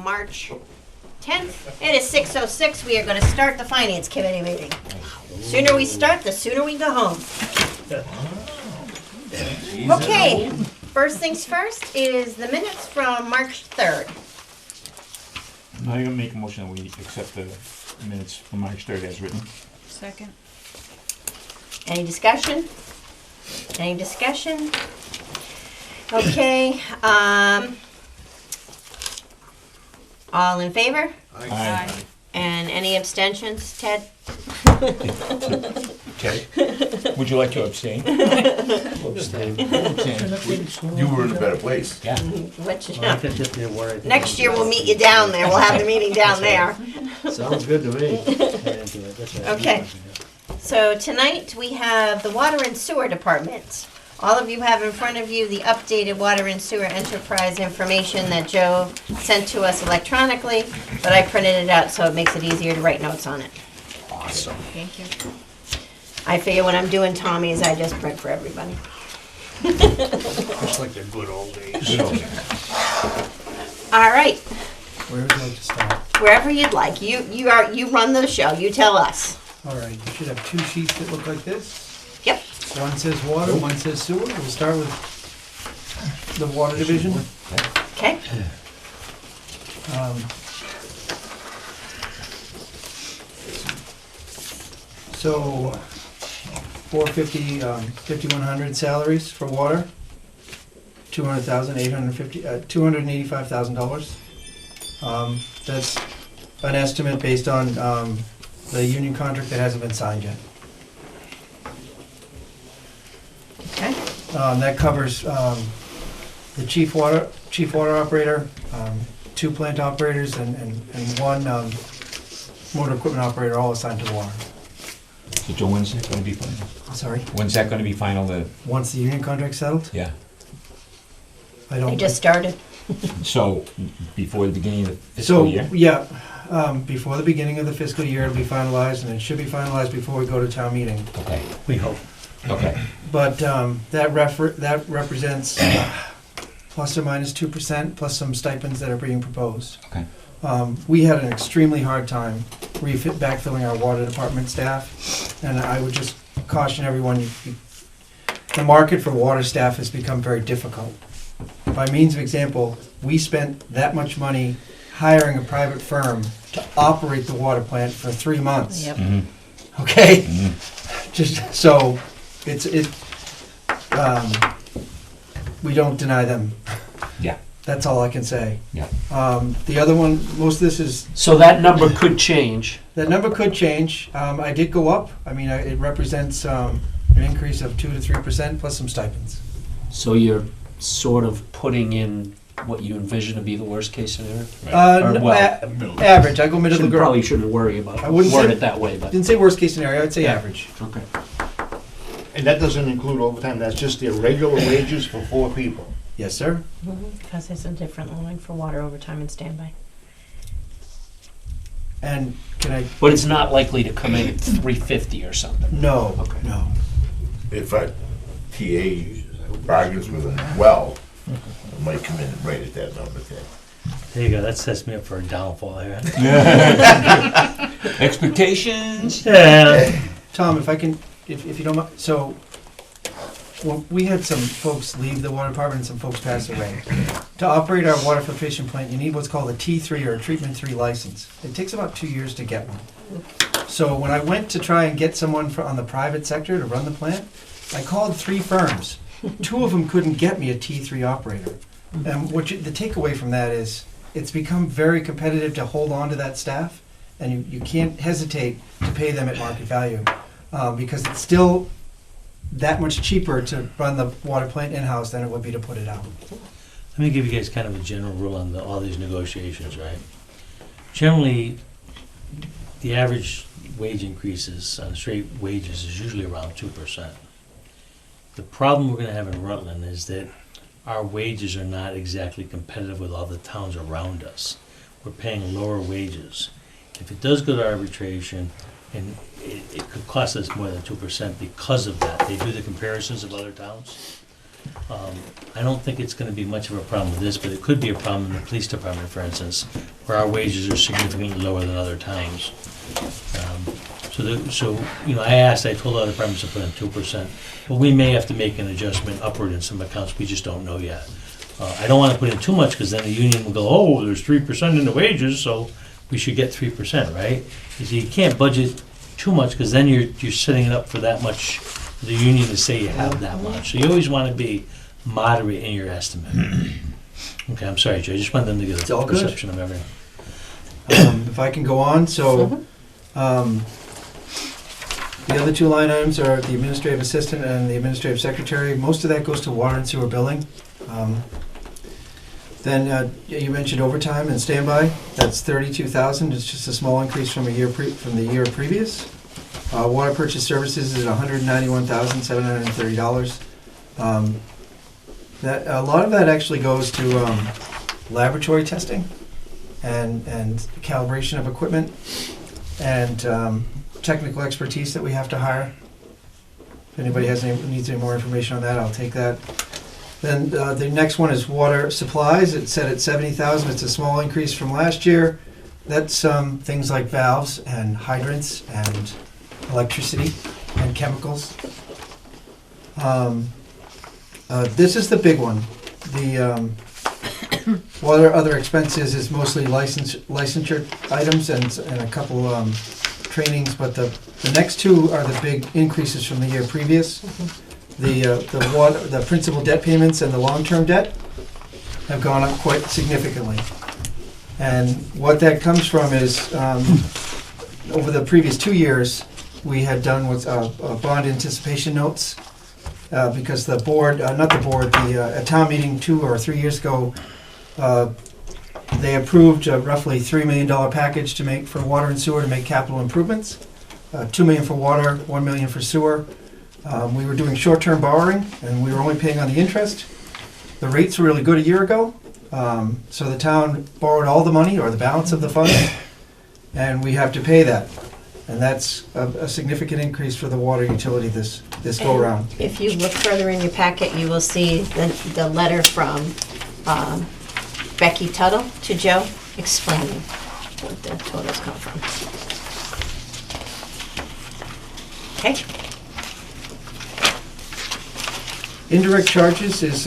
March 10th. It is 6:06. We are going to start the Finance Committee meeting. Sooner we start, the sooner we go home. Okay, first things first is the minutes from March 3rd. I'm going to make a motion that we accept the minutes from March 3rd as written. Second. Any discussion? Any discussion? Okay, all in favor? Aye. And any abstentions, Ted? Okay. Would you like to abstain? Abstain. You were in a better place. Yeah. Which, I think just be worried. next year we'll meet you down there. We'll have the meeting down there. Sounds good to me. That's right. Okay. So tonight we have the Water and Sewer Department. All of you have in front of you the updated Water and Sewer Enterprise information that Joe sent to us electronically, but I printed it out so it makes it easier to write notes on it. Awesome. Thank you. I figure when I'm doing Tommy's, I just print for everybody. Just like the good old days. All right, Where would you like to start? wherever you'd like. You run the show. You tell us. All right, you should have two sheets that look like this. Yep. One says water, one says sewer. We'll start with the water division. Okay. So, 450, 5,100 salaries for water. $285,000. That's an estimate based on the union contract that hasn't been signed yet. Okay. That covers the chief water operator, two plant operators, and one motor equipment operator, all assigned to water. So Joe, when's that going to be final? Sorry, When's that going to be final? once the union contract's settled, Yeah. I They don't. just started. So before the beginning of the fiscal So, year? yeah, before the beginning of the fiscal year, it'll be finalized, and it should be finalized before we go to town meeting. Okay. We hope. Okay. But that represents plus or minus 2%, plus some stipends that are being proposed. Okay. We had an extremely hard time backfilling our water department staff, and I would just caution everyone, the market for water staff has become very difficult. By means of example, we spent that much money hiring a private firm to operate the water plant for 3 months. Yep. Mm-hmm. Okay? Mm-hmm. Just so we don't deny them. Yeah. That's all I can say. Yeah. The other one, most of this is, So that number could change. that number could change. I did go up. I mean, it represents an increase of 2 to 3% plus some stipends. So you're sort of putting in what you envision to be the worst case scenario? Or, well, Average. I go middle of the Probably girl. shouldn't worry about I wouldn't word say- it that way, but Didn't say worst case scenario. I'd say Yeah. average. okay. And that doesn't include overtime, that's just their regular wages for 4 people. Yes, sir. Because there's a different line for water overtime and standby. And can I? But it's not likely to come in at 350 or something. No. Okay. No. If a TA bargains with them well, it might come in right at that number there. There you go, that sets me up for a downfall here. Expectations? Yeah. Tom, if I can, if you don't mind, so, well, we had some folks leave the water department and some folks pass away. To operate our water filtration plant, you need what's called a T3 or a Treatment 3 license. It takes about 2 years to get one. So when I went to try and get someone on the private sector to run the plant, I called 3 firms. 2 of them couldn't get me a T3 operator. And the takeaway from that is, it's become very competitive to hold on to that staff, and you can't hesitate to pay them at market value. Because it's still that much cheaper to run the water plant in-house than it would be to put it out. Let me give you guys kind of a general rule on all these negotiations, right? Generally, the average wage increases on straight wages is usually around 2%. The problem we're gonna have in Rutland is that our wages are not exactly competitive with all the towns around us. We're paying lower wages. If it does go to arbitration, and it could cost us more than 2% because of that. They do the comparisons of other towns. I don't think it's gonna be much of a problem with this, but it could be a problem in the police department, for instance, where our wages are significantly lower than other towns. So, I told other departments to put in 2%, but we may have to make an adjustment upward in some accounts, we just don't know yet. I don't wanna put in too much, because then the union will go, oh, there's 3% in the wages, so we should get 3%, right? You can't budget too much, because then you're setting it up for that much, for the union to say you have that much. So you always wanna be moderate in your estimate. Okay, I'm sorry, Joe, I just want them to get It's a all good. perception of everything. If I can go on, so, the other two line items are the administrative assistant and the administrative secretary. Most of that goes to water and sewer billing. Then you mentioned overtime and standby. That's 32,000. It's just a small increase from the year previous. Water purchase services is $191,730. That a lot of that actually goes to laboratory testing and calibration of equipment and technical expertise that we have to hire. If anybody needs any more information on that, I'll take that. Then the next one is water supplies. It's set at 70,000. It's a small increase from last year. That's things like valves and hydrants and electricity and chemicals. This is the big one. The water other expenses is mostly licensure items and a couple trainings, but the next two are the big increases from the year previous. The principal debt payments and the long-term debt have gone up quite significantly. And what that comes from is, over the previous 2 years, we had done what's bond anticipation notes, because the board, a town meeting 2 or 3 years ago, they approved a roughly $3 million package for water and sewer to make capital improvements. $2 million for water, $1 million for sewer. We were doing short-term borrowing, and we were only paying on the interest. The rates were really good a year ago, so the town borrowed all the money, or the balance of the funds, and we have to pay that. And that's a significant increase for the water utility this go-around. If you look further in your packet, you will see the letter from Becky Tuttle to Joe explaining what the totals come from. Okay? Indirect charges is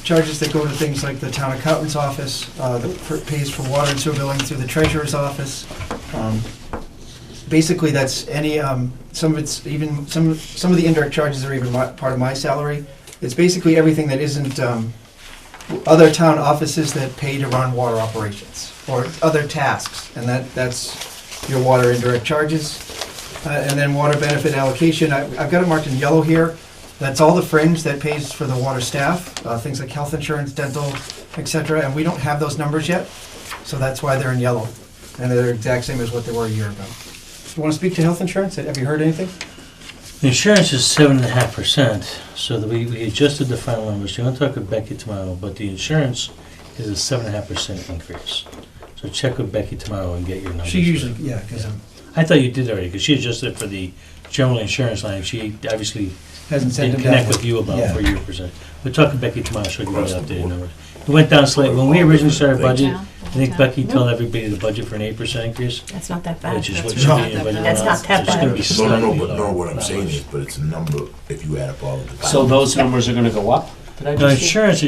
charges that go to things like the town accountant's office, that pays for water and sewer billing through the treasurer's office. Basically, that's any, some of the indirect charges are even part of my salary. It's basically everything that isn't other town offices that pay to run water operations, or other tasks, and that's your water indirect charges. And then water benefit allocation, I've got it marked in yellow here. That's all the fringe that pays for the water staff, things like health insurance, dental, etc. And we don't have those numbers yet, so that's why they're in yellow. And they're the exact same as what they were a year ago. You want to speak to health insurance? Have you heard anything? The insurance is 7.5%, so that we adjusted the final numbers. You want to talk with Becky tomorrow, but the insurance is a 7.5% increase. So check with Becky tomorrow and get your numbers. She usually, yeah, because I thought you did already, because she adjusted it for the general insurance line. She obviously hasn't sent didn't them down. connect with you about Yeah. for your percent. We'll talk to Becky tomorrow, she'll give you the updated numbers. It went down slightly. When we originally started budget, I think Becky told everybody to budget for an 8% increase, That's not that bad. which is what That's should not be in your that budget. bad. That's not that So it's gonna bad. be No, slightly but lower what I'm saying numbers. is, but it's a number, if you add up all of the. So those numbers are gonna go up? Did I No, just see? insurance,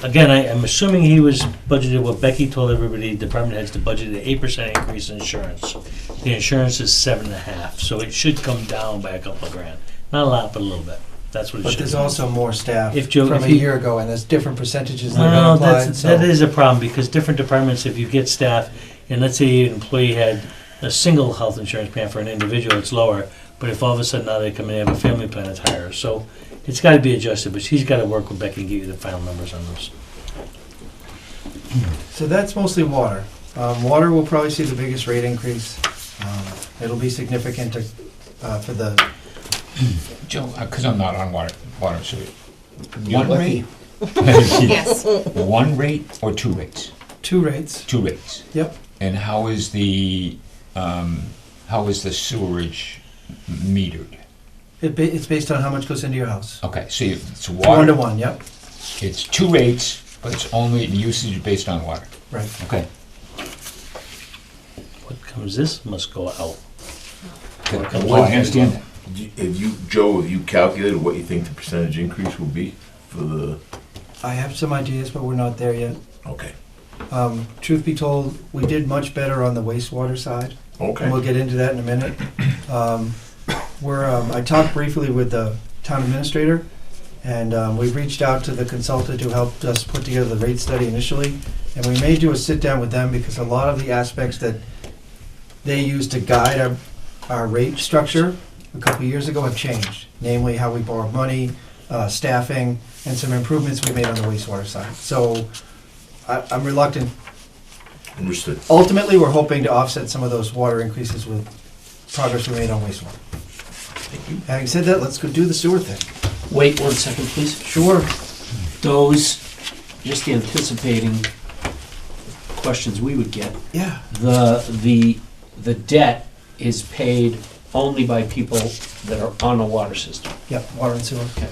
again, I'm assuming he was budgeted what Becky told everybody, department heads to budget an 8% increase in insurance. The insurance is 7.5, so it should come down by a couple of grand. Not a lot, but a little bit. That's what it But should there's be. also more staff If Joe- from if a he- year ago, and there's different percentages that have Well, been applied, so. that is a problem, because different departments, if you get staff, and let's say an employee had a single health insurance plan for an individual, it's lower, but if all of a sudden now they come in and have a family plan, it's higher. So it's gotta be adjusted, but she's gotta work with Becky and get you the final numbers on those. So that's mostly water. Water will probably see the biggest rate increase. It'll be significant for the, Joe, because I'm not on water, so You're one lucky. rate? Yes. One rate or two rates? 2 rates. Two rates. Yep. And how is the sewerage metered? It's based on how much goes into your house. Okay, so it's 1 to water, 1, yep, it's 2 rates, but it's only, the usage is based on water. right. Okay. comes, this must go out. Well, I understand that. Joe, have you calculated what you think the percentage increase will be for the, I have some ideas, but we're not there yet. okay, Truth be told, we did much better on the wastewater side, okay. and we'll get into that in a minute. I talked briefly with the town administrator, and we've reached out to the consultant who helped us put together the rate study initially, and we may do a sit-down with them because a lot of the aspects that they use to guide our rate structure a couple of years ago have changed, namely how we borrow money, staffing, and some improvements we made on the wastewater side. So I'm reluctant. Understood. Ultimately, we're hoping to offset some of those water increases with progress we made on wastewater. Thank you. Having said that, let's go do the sewer thing. Wait 1 second, please. Sure. Those, just anticipating questions we would get, Yeah. the debt is paid only by people that are on a water system. Yep, water and sewer. Okay.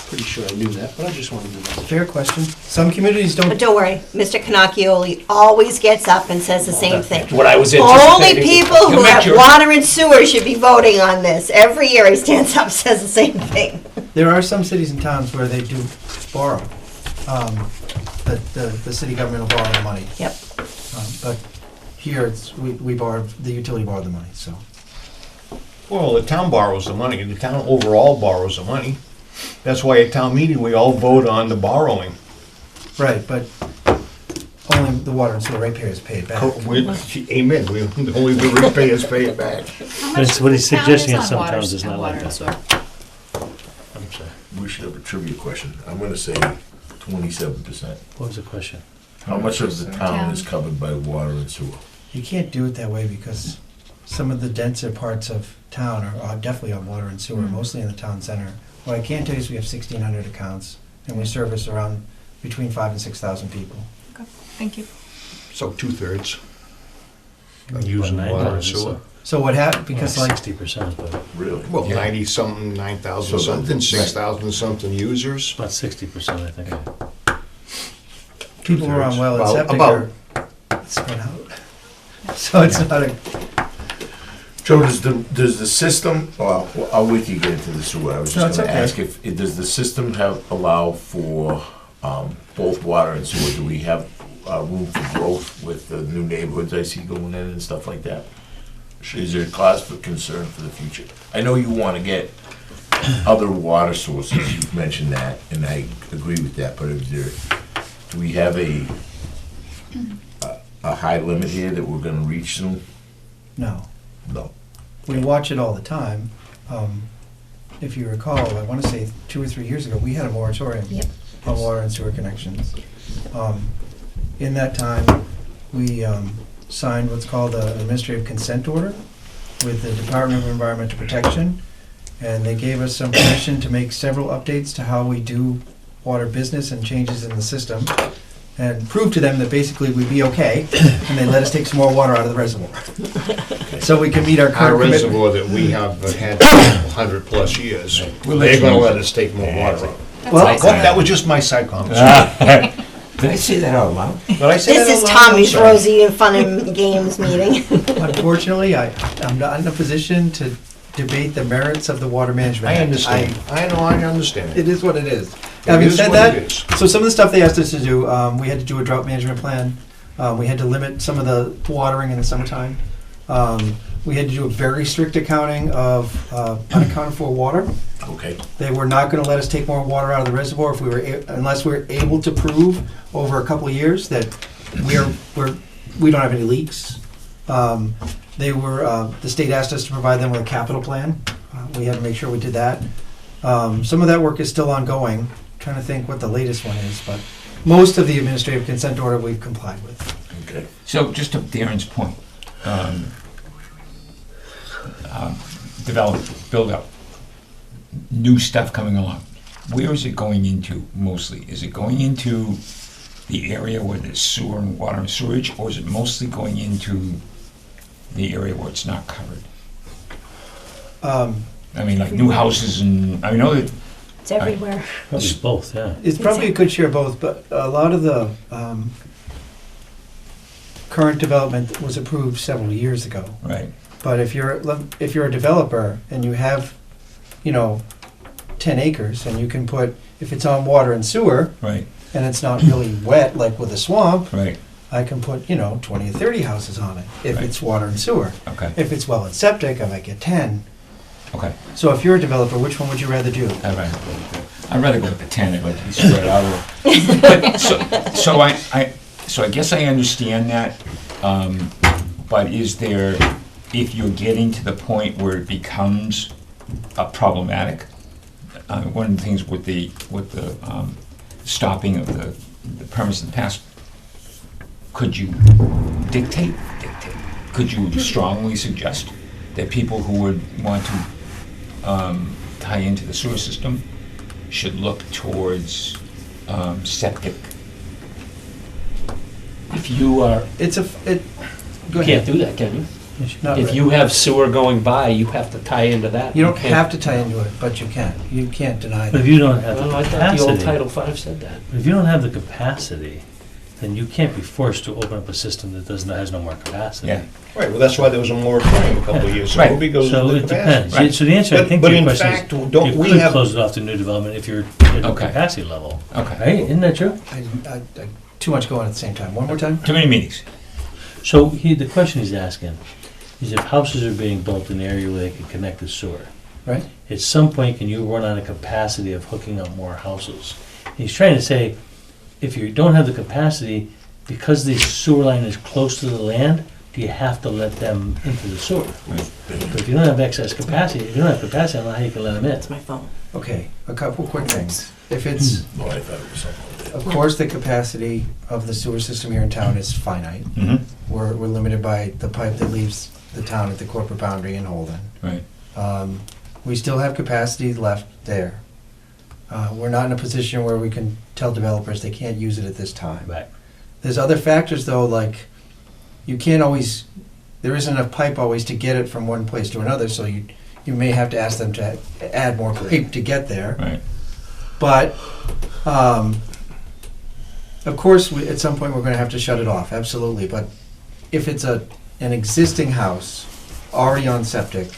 Pretty sure I knew that, but I just wanted to know. Fair question. Some communities But don't. don't worry, Mr. Canacchioli always gets up and says the same thing. What I was Only anticipating. people who You'll make have your- water and sewer should be voting on this. Every year he stands up and says the same thing. There are some cities and towns where they do borrow. The city government will borrow the money. Yep. But here, we borrow, the utility borrowed the money, so. Well, the town borrows the money, the town overall borrows the money. That's why at town meeting, we all vote on the borrowing. Right, but only the water and sewer ratepayers pay it back. Amen, only the ratepayers pay it back. That's what he's suggesting in some Water towns is not like and that. sewer. I'm sorry, We should have a trivia question. I'm gonna say 27%. what was the question? How much of the town is covered by water and sewer? You can't do it that way because some of the denser parts of town are definitely on water and sewer, mostly in the town center. What I can tell you is we have 1,600 accounts, and we service around between 5,000 and 6,000 people. Okay, thank you. So 2/3. Using that. Water and sewer. So what happened, because like, 60%, but Really? Well, Yeah. 90-something, 9,000 So something, right. 6,000 something users. about 60%, I think. people who are on well and About- septic about. are spread out. So it's not a, Joe, does the system, well, I'll wait till you get into the sewer. I was No, just it's gonna okay. ask does the system allow for both water and sewer? Do we have room for growth with the new neighborhoods I see going in and stuff like that? Is there a cause for concern for the future? I know you wanna get other water sources, you've mentioned that, and I agree with that, but do we have a high limit here that we're gonna reach soon? no. No. We watch it all the time. If you recall, I want to say 2 or 3 years ago, we had a moratorium Yep. on water and sewer connections. In that time, we signed what's called an administrative consent order with the Department of Environmental Protection, and they gave us some permission to make several updates to how we do water business and changes in the system, and prove to them that basically we'd be okay, and they let us take some more water out of the reservoir. So we can meet our Our current commitment. reservoir that we have had 100-plus years, We'll let they're you gonna use let it. us take more water out. Well, Well, that was just my side comment. Did I say that out loud? Did I say This that is out loud? Tommy's I'm sorry. Rosie and Fun and Games meeting. Unfortunately, I'm not in a position to debate the merits of the Water Management I Act. understand. I understand. It is what it is. It Having is said what that, it is. so some of the stuff they asked us to do, we had to do a drought management plan. We had to limit some of the watering in the summertime. We had to do a very strict accounting of unaccounted for water. Okay. They were not going to let us take more water out of the reservoir if we were unless we were able to prove over a couple of years that we don't have any leaks. The state asked us to provide them with a capital plan. We had to make sure we did that. Some of that work is still ongoing. Trying to think what the latest one is, but most of the administrative consent order we've complied with. Okay. So just to Darren's point, develop, build up, new stuff coming along. Where is it going into mostly? Is it going into the area where there's sewer and water and sewage, or is it mostly going into the area where it's not covered? I mean, like new houses and, I know that, It's everywhere. Probably both, yeah. It's probably a good share of both, but a lot of the current development was approved several years ago. Right, But if you're a developer and you have, 10 acres and you can put, if it's on water and sewer right, and it's not really wet like with a swamp, right, I can put, 20 or 30 houses on it if Right. it's water and sewer. okay, If it's well and septic, I might get 10. okay. So if you're a developer, which one would you rather do? I'd rather go with the 10, I'd like to be spread out a little. But, so I guess I understand that, but is there, if you're getting to the point where it becomes problematic, one of the things with the stopping of the permits in the past, could you dictate, could you strongly suggest that people who would want to tie into the sewer system should look towards septic? If you are, Go you ahead. can't do that, can you? Not If really. you have sewer going by, you have to tie into that. You don't can't- have to tie into it, but you can. You can't deny But if that. you don't have the Well, I thought the old capacity, Title V said that. if you don't have the capacity, then you can't be forced to open up a system that has no more capacity. Yeah. Right, well, that's why there was a moratorium a couple of years ago, Right. because So of the it capacity. depends. So the answer, I But- think, but to your in question fact, is, don't you we could have- close it off to new development if you're at a Okay. capacity level, Okay. right? Isn't that true? Too much going at the same time. One more time? Too many meetings. So the question he's asking is if houses are being built in an area where they can connect to sewer, Right? at some point, can you run out of capacity of hooking up more houses? He's trying to say, if you don't have the capacity, because the sewer line is close to the land, do you have to let them into the sewer? Right. But if you don't have excess capacity, if you don't have capacity, I don't know how you can let them in. my phone. Okay, a couple quick things. If it's, Oh, I thought it was something like that. of course, the capacity of the sewer system here in town is finite. Mm-hmm. We're limited by the pipe that leaves the town at the corporate boundary in Holden. Right. We still have capacity left there. We're not in a position where we can tell developers they can't use it at this time. Right. There's other factors though, like you can't always, there isn't enough pipe always to get it from one place to another, so you may have to ask them to add more pipe to get there. Right. But, of course, at some point, we're gonna have to shut it off, absolutely, but if it's an existing house already on septic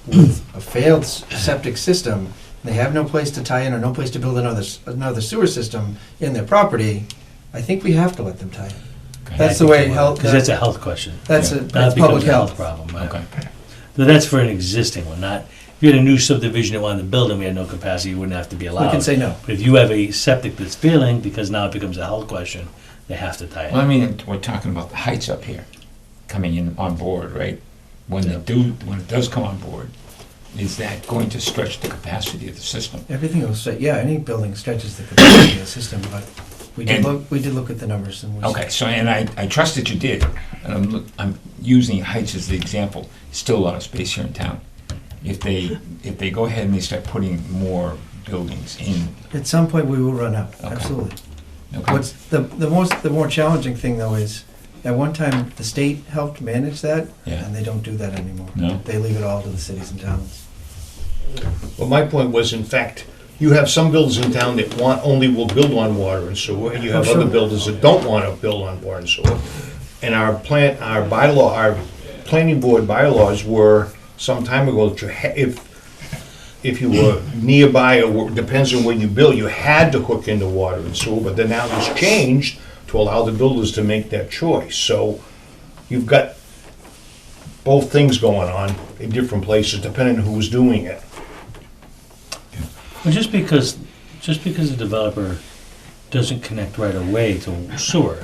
with a failed septic system, they have no place to tie in or no place to build another sewer system in their property, I think we have to let them tie in. That's the way health, Because that's a health question. that's Yeah. a, That that's becomes public a health health. problem. Right? Okay. But that's for an existing one, not, if you had a new subdivision that wanted to build and we had no capacity, you wouldn't have to be allowed. We can say no. But if you have a septic that's failing, because now it becomes a health question, they have to tie Well, I it. mean, we're talking about the heights up here coming in on board, right? When it does come on board, is that going to stretch the capacity of the system? Everything will say, yeah, any building stretches the capacity of the system, but we did And- look at the numbers and we. Okay, so, and I trust that you did, and I'm using heights as the example, still a lot of space here in town. If they go ahead and they start putting more buildings in, At some point, we will run out, Okay. absolutely. okay? What's the more challenging thing though is, at one time, the state helped manage that, Yeah. and they don't do that anymore. No? They leave it all to the cities and towns. Well, my point was, in fact, you have some builders in town that only will build on water and sewer, and you have Oh, sure. other builders that don't want to build on water and sewer. And our planning board bylaws were some time ago, that if you were nearby, or depends on where you build, you had to hook into water and sewer, but then now it's changed to allow the builders to make that choice. So you've got both things going on in different places, depending on who's doing it. Well, just because the developer doesn't connect right away to sewer,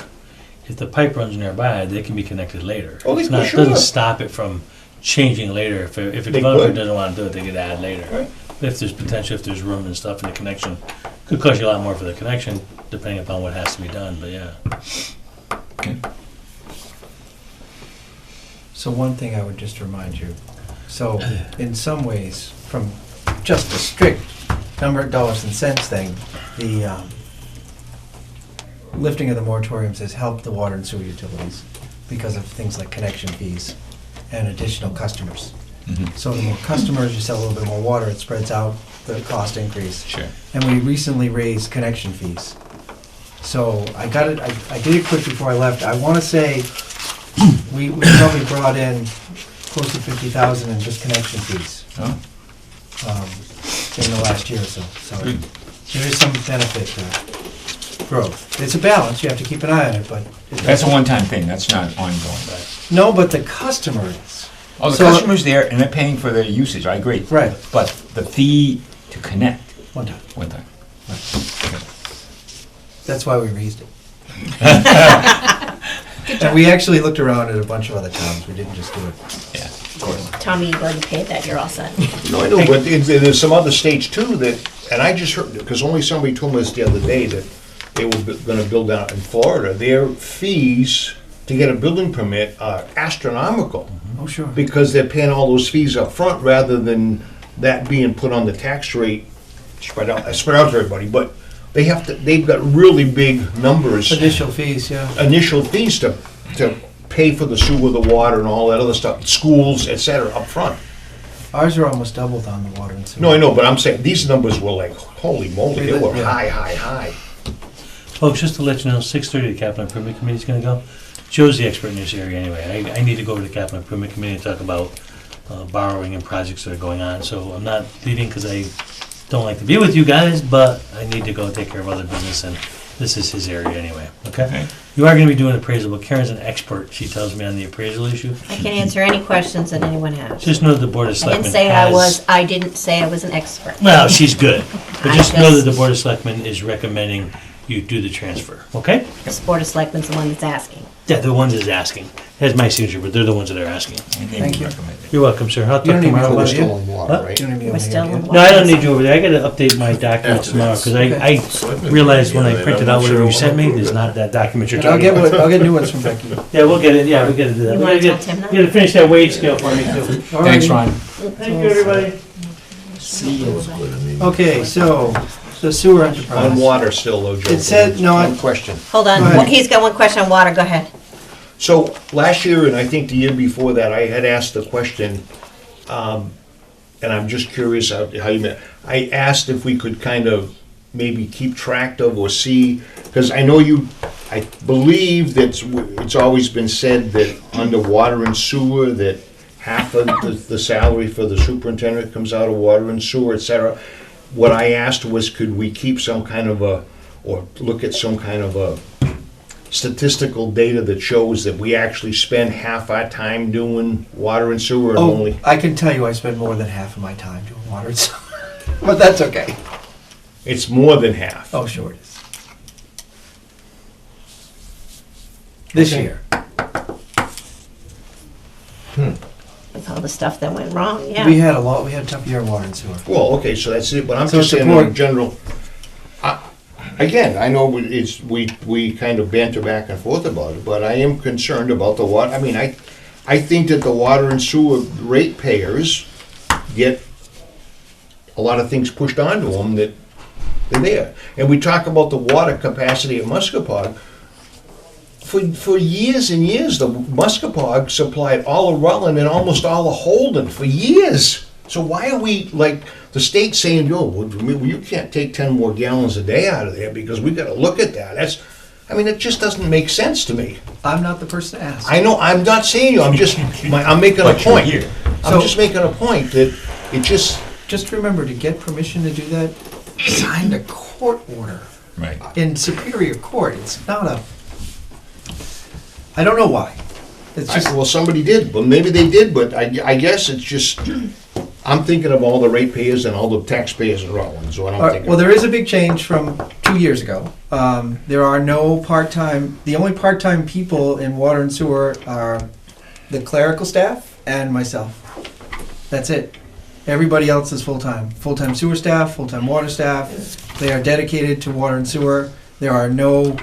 if the pipe runs nearby, they can be connected later. Oh, It's they- not, sure. doesn't stop it from changing later. If a They developer could. doesn't want to do it, they could add later. Right. If there's potential, if there's room and stuff in the connection, could cost you a lot more for the connection, depending upon what has to be done, but yeah. Okay. So one thing I would just remind you, so in some ways, from just a strict number of dollars and cents thing, the lifting of the moratoriums has helped the water and sewer utilities because of things like connection fees and additional customers. Mhm. So the more customers, you sell a little bit more water, it spreads out the cost increase. Sure. And we recently raised connection fees. So I got it, I did it quick before I left. I want to say We probably brought in close to 50,000 in just connection fees Oh, in the last year or so. So Good. there is some benefit to growth. It's a balance, you have to keep an eye on it, but. that's a one-time thing, that's not ongoing. No, but the customer is. Oh, the So- customer's there and they're paying for their usage, I agree. Right. But the fee to connect, One time. one time. That's why we raised it. And we actually looked around at a bunch of other towns, we didn't just do it. Yeah, of course. Tommy, you've already paid that, you're all set. No, I know, but there's some other states too that, and I just heard, because only somebody told me this the other day, that they were gonna build out in Florida. Their fees to get a building permit are astronomical, Oh, sure. because they're paying all those fees up front rather than that being put on the tax rate spread out to everybody. But they've got really big numbers, Initial fees, yeah. initial fees to pay for the sewer, the water, and all that other stuff, schools, et cetera, up front. Ours are almost doubled on the water and sewer. No, I know, but I'm saying, these numbers were like, holy moly, they were Yeah. high. Folks, just to let you know, 6:30, the capital improvement committee's gonna go. Joe's the expert in this area anyway. I need to go over to the capital improvement committee and talk about borrowing and projects that are going on. So I'm not leaving because I don't like to be with you guys, but I need to go take care of other business, and this is his area anyway, okay? Okay. You are gonna be doing appraisal, but Karen's an expert, she tells me, on the appraisal issue. I can answer any questions that anyone has. Just know that the Board of I Selectmen didn't say I didn't say I was an expert. Well, she's good, but I just know just- that the Board of Selectmen is recommending you do the transfer, okay? This Board of Selectmen's the one that's asking. Yeah, the ones that's asking. Has my signature, but they're the ones that are asking. And they Thank would you. recommend it. You're welcome, sir. I'll You talk don't need me tomorrow over about there. you. on What? water, right? You don't need me We're over still here, in do No, I don't need you over there. I gotta update my documents After tomorrow, this. because I realized when I printed out whatever you sent me, there's not that document you're And I'll talking get about. I'll get new ones from Becky. Yeah, we'll get it, yeah, we gotta do that. You We wanna gotta tell get, Tim that? you gotta finish that wage scale for me too. Thanks, Ron. Thank you, everybody. Okay, so the sewer On enterprise. water still though, Joe. It said- no, I- One question. Hold on, Go ahead. he's got one question on water, go ahead. So, last year, and I think the year before that, I had asked the question, and I'm just curious how you meant. I asked if we could kind of maybe keep track of or see, because I know I believe that it's always been said that under water and sewer, that half of the salary for the superintendent comes out of water and sewer, et cetera. What I asked was, could we keep some kind of or look at some kind of a statistical data that shows that we actually spend half our time doing water and sewer and Oh, only, I can tell you I spend more than half of my time doing water and sewer. But that's okay. it's more than half. Oh, sure it is. This Okay. year. With all the stuff that went wrong, yeah. We had a tough year of water and sewer. Well, okay, so that's it, but I'm So just it's saying in important. general, again, I know we kind of banter back and forth about it, but I am concerned about the water, I mean, I think that the water and sewer ratepayers get a lot of things pushed onto them that they're there. And we talk about the water capacity at Muskapog. For years and years, the Muskapog supplied all of Rutland and almost all of Holden for years. So why are we, like, the state saying, yo, you can't take 10 more gallons a day out of there because we gotta look at that. It just doesn't make sense to me. I'm not the person to ask. I know, I'm not saying you, I'm making a But you're point. here. I'm just making a point that it just, Just remember, to get permission to do that, sign a court order Right. in Superior Court. It's not I don't know why. It's just, well, somebody did, but maybe they did, but I guess it's just, I'm thinking of all the ratepayers and all the taxpayers in Rutland, is what I'm thinking. well, there is a big change from 2 years ago. There are no part-time, the only part-time people in water and sewer are the clerical staff and myself. That's it. Everybody else is full-time. Full-time sewer staff, full-time water staff. They are dedicated to water and sewer. There are no,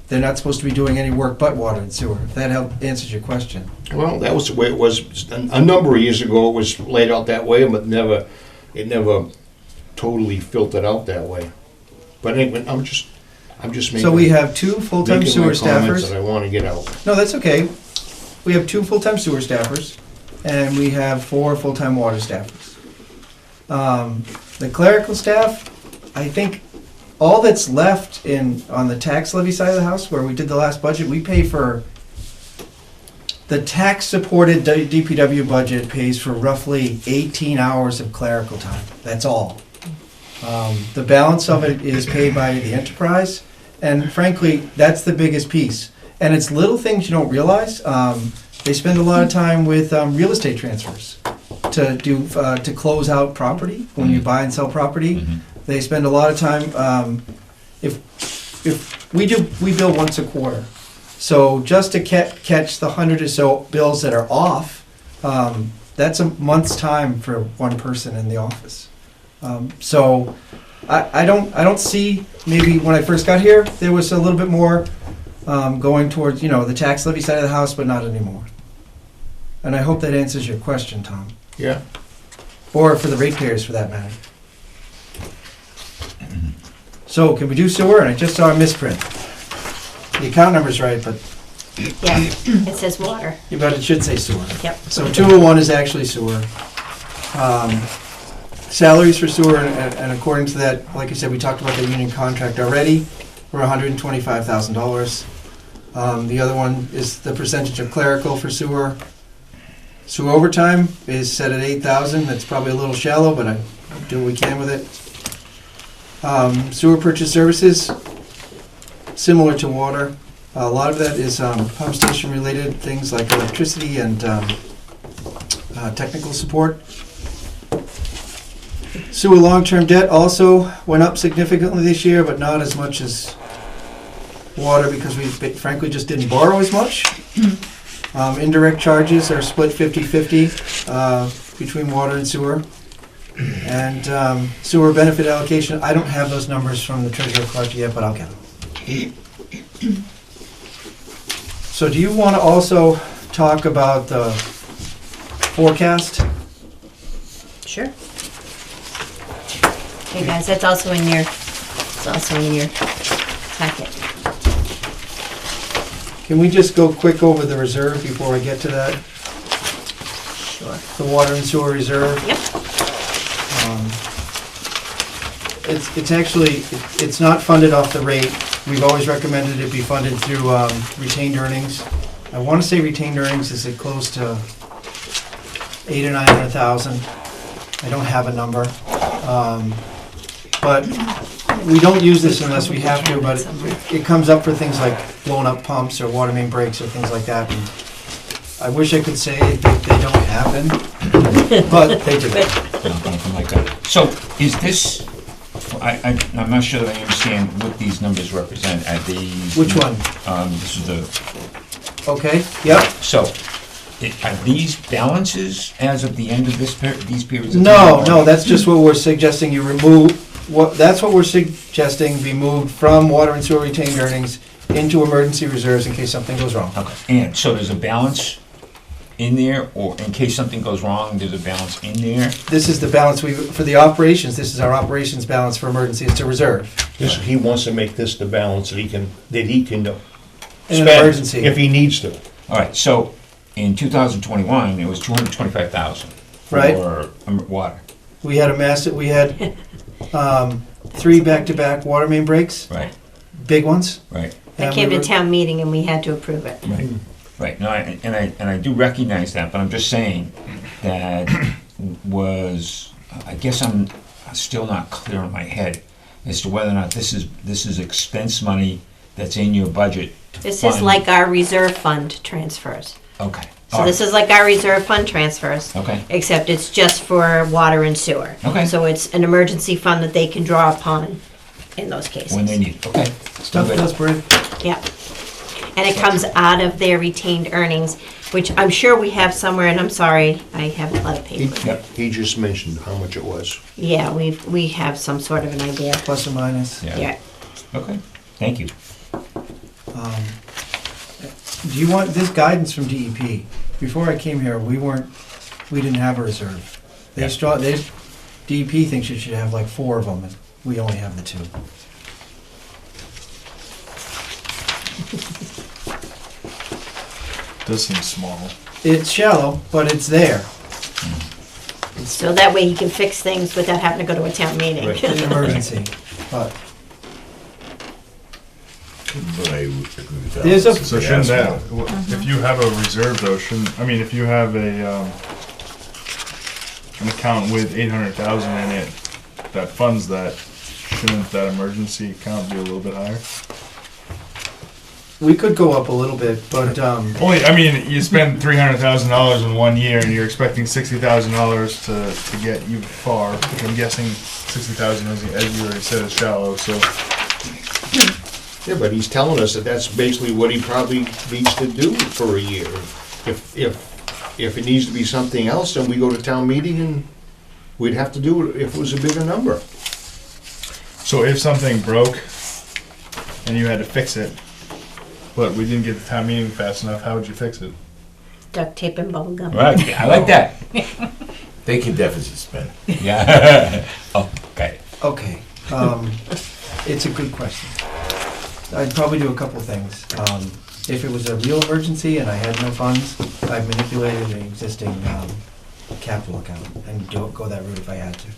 they're not supposed to be doing any work but water and sewer. If that answers your question. Well, that was the way it was, a number of years ago, it was laid out that way, but it never totally filtered out that way. But anyway, I'm just making. So we have 2 full-time making sewer my comments staffers. that I wanna get out. No, that's okay. We have 2 full-time sewer staffers, and we have 4 full-time water staffers. The clerical staff, I think all that's left on the tax levy side of the house, where we did the last budget, we pay for, the tax-supported DPW budget pays for roughly 18 hours of clerical time. That's all. The balance of it is paid by the enterprise, and frankly, that's the biggest piece. And it's little things you don't realize. They spend a lot of time with real estate transfers to close out property when you buy and sell property. Mhm. They spend a lot of time. If we bill once a quarter, so just to catch the 100 or so bills that are off, that's a month's time for one person in the office. So I don't see, maybe when I first got here, there was a little bit more going towards, the tax levy side of the house, but not anymore. And I hope that answers your question, Tom. Yeah. Or for the ratepayers, for that matter. So can we do sewer? And I just saw a misprint. The account number's right, but Yeah, it says water. it should say sewer. Yep. So 201 is actually sewer. Salaries for sewer, and according to that, like I said, we talked about the union contract already, we're $125,000. The other one is the percentage of clerical for sewer. Sewer overtime is set at 8,000. That's probably a little shallow, but I do what we can with it. Sewer purchase services, similar to water. A lot of that is pump station related, things like electricity and technical support. Sewer long-term debt also went up significantly this year, but not as much as water because we frankly just didn't borrow as much. Indirect charges are split 50-50 between water and sewer. And sewer benefit allocation, I don't have those numbers from the treasurer collector yet, but I'll get them. So do you want to also talk about the forecast? Sure. Hey guys, it's also in your packet. Can we just go quick over the reserve before I get to that? Sure. The water and sewer reserve? Yep. It's actually, it's not funded off the rate. We've always recommended it be funded through retained earnings. I want to say retained earnings is at close to 800,000 or 900,000. I don't have a number. But we don't use this unless we have to, but it comes up for things like blown up pumps or water main breaks or things like that. And I wish I could say that they don't happen, but they do. Something like that. So is this, I'm not sure that I understand what these numbers represent. Are these? Which one? This is the, Okay, yep. so are these balances as of the end of these periods of No, time? no, that's just what we're suggesting you remove, that's what we're suggesting be moved from water and sewer retained earnings into emergency reserves in case something goes wrong. Okay, and so there's a balance in there, or in case something goes wrong, there's a balance in there? This is the balance for the operations, this is our operations balance for emergency, it's a reserve. He wants to make this the balance that he can In an spend emergency. if he needs to. All right, so in 2021, it was 225,000 Right. for water, We had 3 back-to-back water main breaks, right, big ones. right. That and came we to were- town meeting and we had to approve it. Right, right. No, and I do recognize that, but I'm just saying that I guess I'm still not clear in my head as to whether or not this is expense money that's in your budget to This is fund- like our reserve fund transfers. Okay. So this is like our reserve fund transfers, Okay, except it's just for water and sewer. Okay. So it's an emergency fund that they can draw upon in those cases. when they need it, okay. Stuff Good. does break. Yeah. And it comes out of their retained earnings, which I'm sure we have somewhere, and I'm sorry, I have a lot of paper. Yep, He just mentioned how much it was. Yeah, we have some sort of an idea. Plus or minus. yeah. Yeah. Okay, thank you. Do you want this guidance from DEP? Before I came here, we didn't have a reserve. Yeah. DEP thinks you should have like 4 of them, and we only have the 2. Does seem small. It's shallow, but it's there. So that way he can fix things without having to go to a town meeting. Right. It's an emergency. But But I agree with that. There's a- So shouldn't that, if you have a reserve though, if you have an account with 800,000 in it that funds that, shouldn't that emergency account be a little bit higher? We could go up a little bit, but, Only, you spend $300,000 in 1 year and you're expecting $60,000 to get you far, which I'm guessing 60,000, as you already said, is shallow, so. Yeah, but he's telling us that that's basically what he probably needs to do for a year. If it needs to be something else, then we go to town meeting and we'd have to do it if it was a bigger number. So if something broke and you had to fix it, but we didn't get the town meeting fast enough, how would you fix it? Duct tape and bubble gum. Right, I like that. They can deficit spend. Yeah. Oh, okay. okay. It's a good question. I'd probably do a couple things. If it was a real emergency and I had no funds, I'd manipulated an existing capital account and go that route if I had to.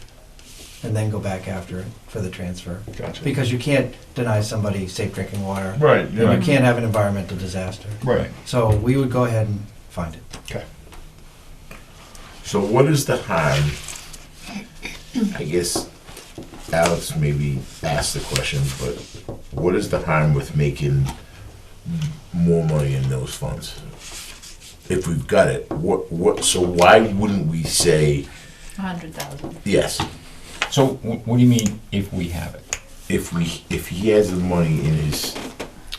And then go back after it for the transfer. Gotcha. Because you can't deny somebody safe drinking water. Right, And yeah. you can't have an environmental disaster. Right. So we would go ahead and find it. Okay. So what is the harm? I guess Alex maybe asked the question, but what is the harm with making more money in those funds? If we've got it, so why wouldn't we say 100,000. yes? So what do you mean if we have it? If he has the money in his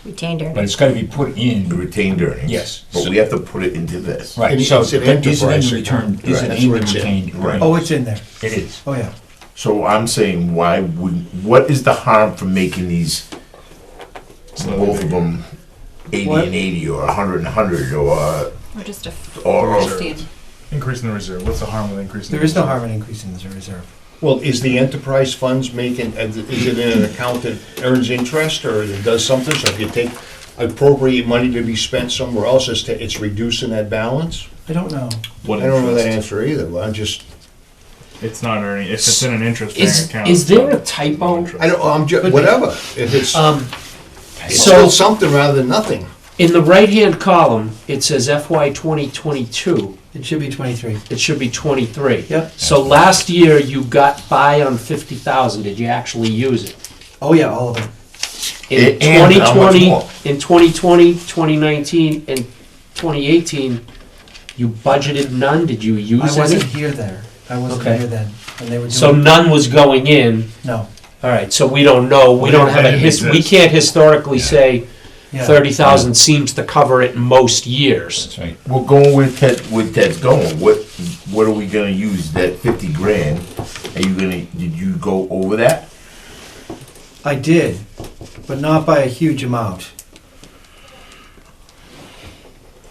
Retained But earnings. it's gotta be put in, retained earnings. Yes. But we have to put it into this. right, And so it's an but is it in enterprise the return, account. is Right, it that's in the what it's in. retained Right. earnings? Oh, it's in there. It is. Oh, yeah. So I'm saying, what is the harm from making these, both of them 80 What? and 80, or 100 and 100, or Or just a Or- 15. Increasing the reserve, what's the harm with increasing? There the is no reserve? harm in increasing the reserve. Well, is the enterprise funds making, is it in an account that earns interest or it does something? So if you take appropriate money to be spent somewhere else, it's reducing that balance? I don't know. What I don't know that interest? answer either, but I'm just, It's not earning, if it's in an interest-bearing account. Is there a typo? I don't, I'm just, whatever. If it's So still something rather than nothing. in the right-hand column, it says FY 2022. It should be 23. It should be 23. Yep. So last year you got by on 50,000. Did you actually use it? Oh, yeah, all of it. In And how much 2020, more? in 2020, 2019, and 2018, you budgeted none. Did you I use wasn't any? here there. I wasn't Okay. here then. And they were So doing, none was going in. no. All right. So we don't know. We Well, don't have they a didn't his. We exist. can't historically say Yeah. 30,000 seems to cover it most years. That's right. we're going with Ted's going, what are we gonna use that 50 grand? Did you go over that? I did, but not by a huge amount.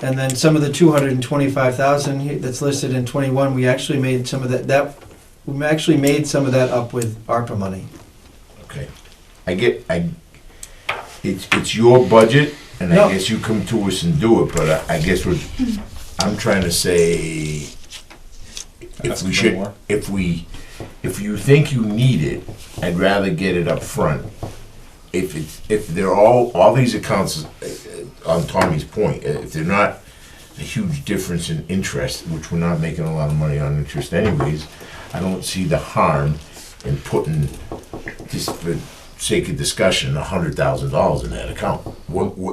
And then some of the 225,000 that's listed in 21, we actually made some of we actually made some of that up with ARPA money. Okay. It's your budget, and No. I guess you come to us and do it, but I guess I'm trying to say, if Ask we for should, more. if you think you need it, I'd rather get it up front. If they're all these accounts, on Tommy's point, if they're not a huge difference in interest, which we're not making a lot of money on interest anyways, I don't see the harm in putting, just for sake of discussion, $100,000 in that account.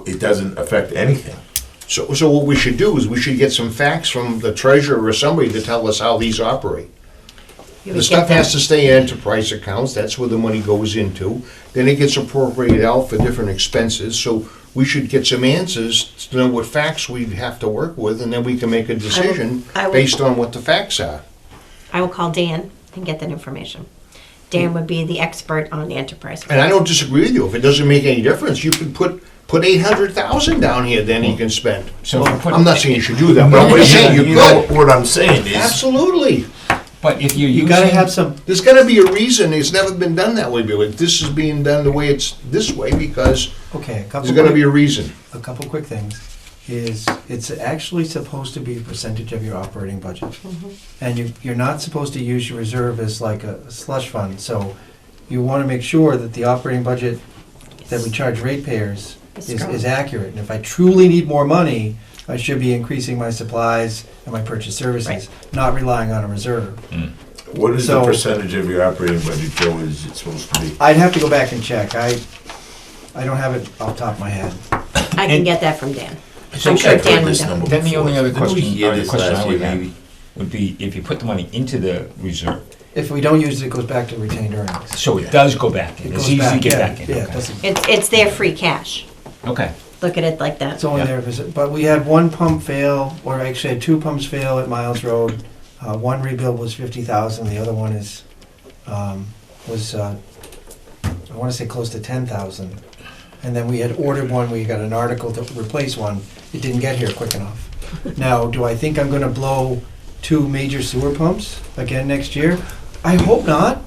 It doesn't affect anything. So what we should do is we should get some facts from the treasurer or somebody to tell us how these operate. You The would stuff get has to stay in enterprise accounts, that's where the money goes into. Then it gets appropriated out for different expenses, so we should get some answers to know what facts we have to work with, and then we can make a decision I will- based on what the facts are. I will call Dan and get that information. Dan would be the expert on the enterprise. And I don't disagree with you, if it doesn't make any difference, you can put 800,000 down here, then he can spend. So if we put- I'm not saying you should do that, but I'm But just saying you know could. what I'm saying is, Absolutely. But if you're You using. gotta have some, There's gotta be a reason, it's never been done that way before. This is being done the way it's this way because okay, there's gotta be a reason. a couple quick things. Is it's actually supposed to be a percentage of your operating budget. And you're not supposed to use your reserve as like a slush fund. So you wanna make sure that the operating budget that we charge ratepayers is accurate. And if I truly need more money, I should be increasing my supplies and my purchase services, not relying on a reserve. What is So- the percentage of your operating budget, Joe, is it supposed to be? I'd have to go back and check. I don't have it off the top of my head. I can get that from Dan. I think sure I've heard Dan this would know. number Then the only before. other Didn't we question, hear the this question last I would year, have maybe? would be, if you put the money into the reserve, If we don't use it, it goes back to retained earnings. so it does go back in, It it's goes easy to back, get yeah, back in, yeah, it okay. doesn't- It's their free cash. Okay, Look at it like that. It's only Yeah. there, but we had one pump fail, or actually had two pumps fail at Miles Road. One rebuild was 50,000, the other one was I want to say close to 10,000. And then we had ordered one, we got an article to replace one, it didn't get here quick enough. Now, do I think I'm gonna blow 2 major sewer pumps again next year? I hope not.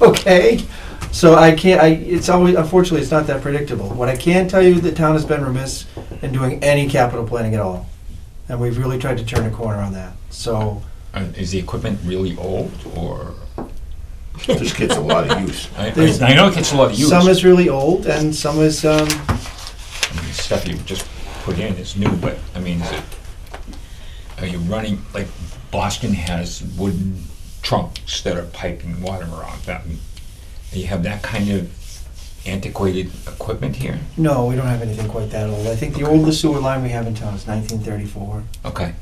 Okay, so it's always, unfortunately, it's not that predictable. What I can tell you, the town has been remiss in doing any capital planning at all. And we've really tried to turn a corner on that, so. is the equipment really old, or? This gets a lot of use. I know it gets a lot of use. Some is really old and some is, I mean, stuff you just put in is new, but, I mean, are you running, like, Boston has wooden trunks that are piping water around that. Do you have that kind of antiquated equipment here? no, we don't have anything quite that old. I think the oldest sewer line we have in town is 1934. Okay.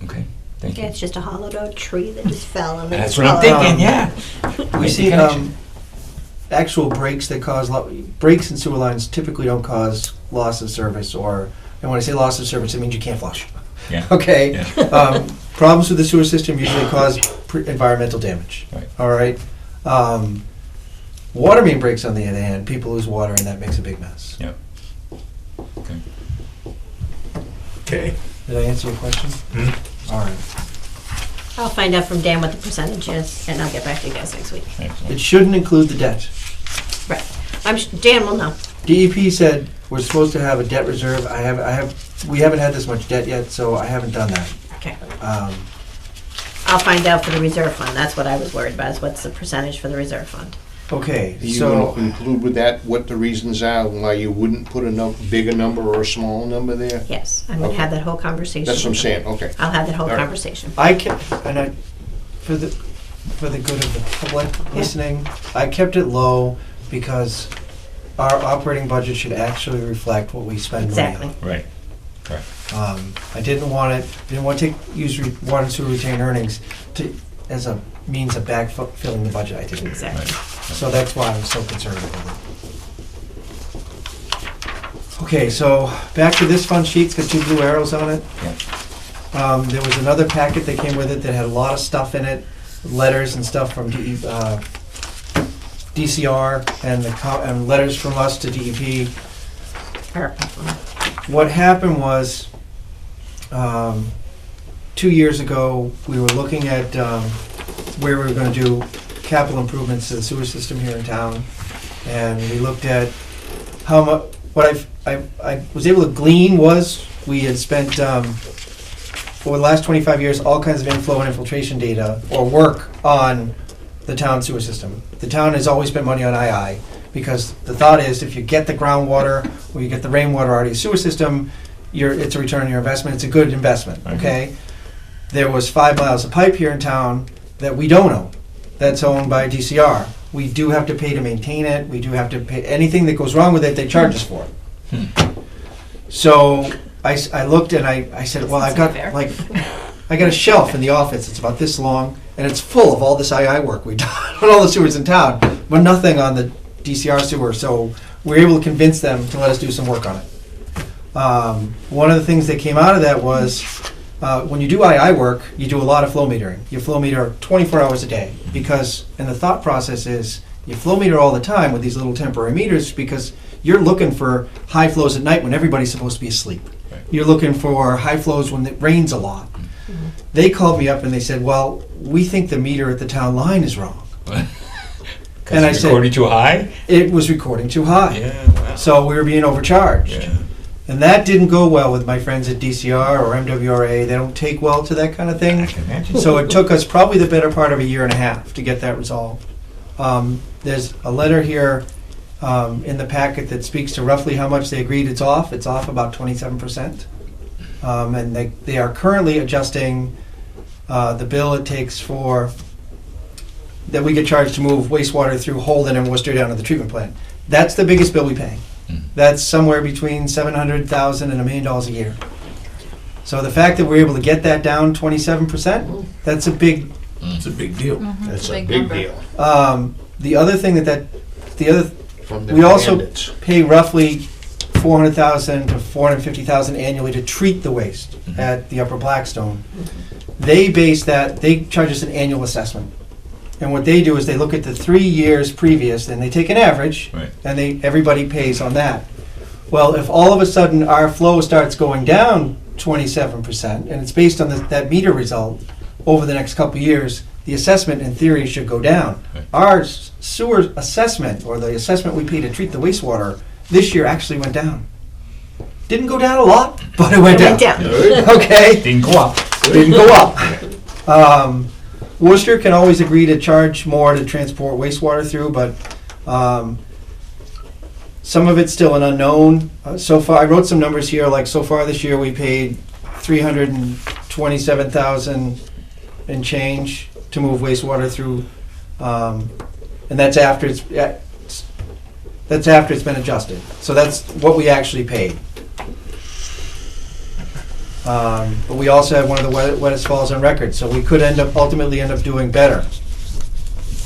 Okay, thank Yeah, you. it's just a hollowed out tree that just fell and That's it's what I'm followed. thinking, yeah. We Make the see connection. actual breaks that cause, breaks in sewer lines typically don't cause loss of service, or, and when I say loss of service, it means you can't flush. Yeah. Okay? Yeah. Problems with the sewer system usually cause environmental damage. Right. All right? Water main breaks, on the other hand, people lose water and that makes a big mess. Yeah. Okay. Okay. Did I answer your question? All right. I'll find out from Dan what the percentage is, and I'll get back to you guys next week. It Excellent. shouldn't include the debt. Right. Dan will know. DEP said we're supposed to have a debt reserve. We haven't had this much debt yet, so I haven't done that. Okay. Um, I'll find out for the reserve fund. That's what I was worried about, is what's the percentage for the reserve fund. Okay, Are you so, gonna include with that what the reasons are why you wouldn't put a bigger number or a small number there? Yes, I'm gonna Okay. have that whole conversation. That's what I'm with them. saying, okay. I'll have that whole All right. conversation. for the good of the public listening, I kept it low because our operating budget should actually reflect what we spend money Exactly. on. Right. I didn't want to use water and sewer retained earnings as a means of backfilling the budget. I didn't. Exactly. So that's why I was so conservative with it. Okay, so back to this fund sheet. It's got 2 blue arrows on it. Yeah. There was another packet that came with it that had a lot of stuff in it, letters and stuff from DCR and letters from us to DEP. Perfect. What happened was, 2 years ago, we were looking at where we were going to do capital improvements to the sewer system here in town, and we looked at how much. What I was able to glean was we had spent over the last 25 years all kinds of inflow and infiltration data or work on the town sewer system. The town has always spent money on II because the thought is if you get the groundwater or you get the rainwater out of your sewer system, it's a return on your investment. It's a good investment. Okay. There was 5 miles of pipe here in town that we don't own. That's owned by DCR. We do have to pay to maintain it. We do have to pay anything that goes wrong with it. They charge us for it. So I looked and I said, well, I've got I got a shelf in the office. It's about this long, and it's full of all this II work we've done on all the sewers in town, but nothing on the DCR sewer. So we were able to convince them to let us do some work on it. One of the things that came out of that was when you do II work, you do a lot of flow metering. You flow meter 24 hours a day because, and the thought process is you flow meter all the time with these little temporary meters because you're looking for high flows at night when everybody's supposed to be asleep. Right. You're looking for high flows when it rains a lot. They called me up and they said, well, we think the meter at the town line is wrong. And I said, recording too high? It was recording too high. Yeah, wow. So we were being overcharged. Yeah. And that didn't go well with my friends at DCR or MWRA. They don't take well to that kind of I thing. can imagine. So it took us probably the better part of a year and a half to get that resolved. There's a letter here in the packet that speaks to roughly how much they agreed it's off. It's off about 27%. And they are currently adjusting the bill it takes that we get charged to move wastewater through Holden and Worcester down to the treatment plant. That's the biggest bill we pay. That's somewhere between $700,000 and $1 million a year. So the fact that we're able to get that down 27%, that's a big. It's a big deal. That's a big number. deal. The other thing From the we also bandits. pay roughly $400,000 to $450,000 annually to treat the waste at the Upper Blackstone. They charge us an annual assessment. And what they do is they look at the 3 years previous, and they take an average, Right. and everybody pays on that. Well, if all of a sudden our flow starts going down 27%, and it's based on that meter result over the next couple of years, the assessment in theory should go down. Right. Our sewer assessment, or the assessment we pay to treat the wastewater, this year actually went down. Didn't go down a lot, but it went down. Okay? Didn't go up. Didn't go up. Worcester can always agree to charge more to transport wastewater through, but some of it's still an unknown. So far, I wrote some numbers here, like so far this year we paid $327,000 and change to move wastewater through, and that's after it's been adjusted. So that's what we actually paid. But we also had one of the wettest falls on record, so we could ultimately end up doing better.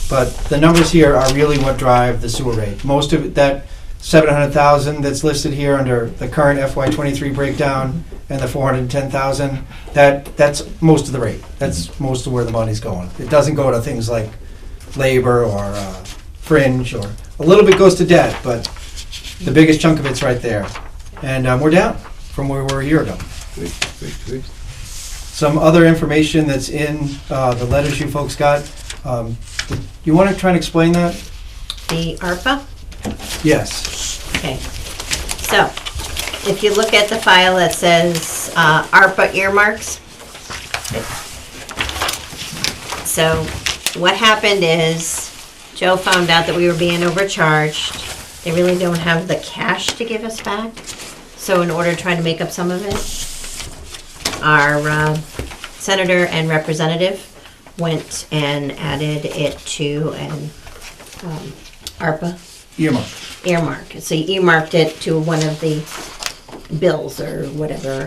But the numbers here are really what drive the sewer rate. Most of it, that $700,000 that's listed here under the current FY23 breakdown and the $410,000, that's most of the rate. That's most of where the money's going. It doesn't go to things like labor or fringe, or a little bit goes to debt, but the biggest chunk of it's right there. And we're down from where we were a year ago. Good. Some other information that's in the letters you folks got. You want to try and explain that? The ARPA? Yes. Okay. So, if you look at the file that says ARPA earmarks. So, what happened is Joe found out that we were being overcharged. They really don't have the cash to give us back. So, in order to try to make up some of it, our senator and representative went and added it to an ARPA earmark. So you earmarked it to one of the bills or whatever.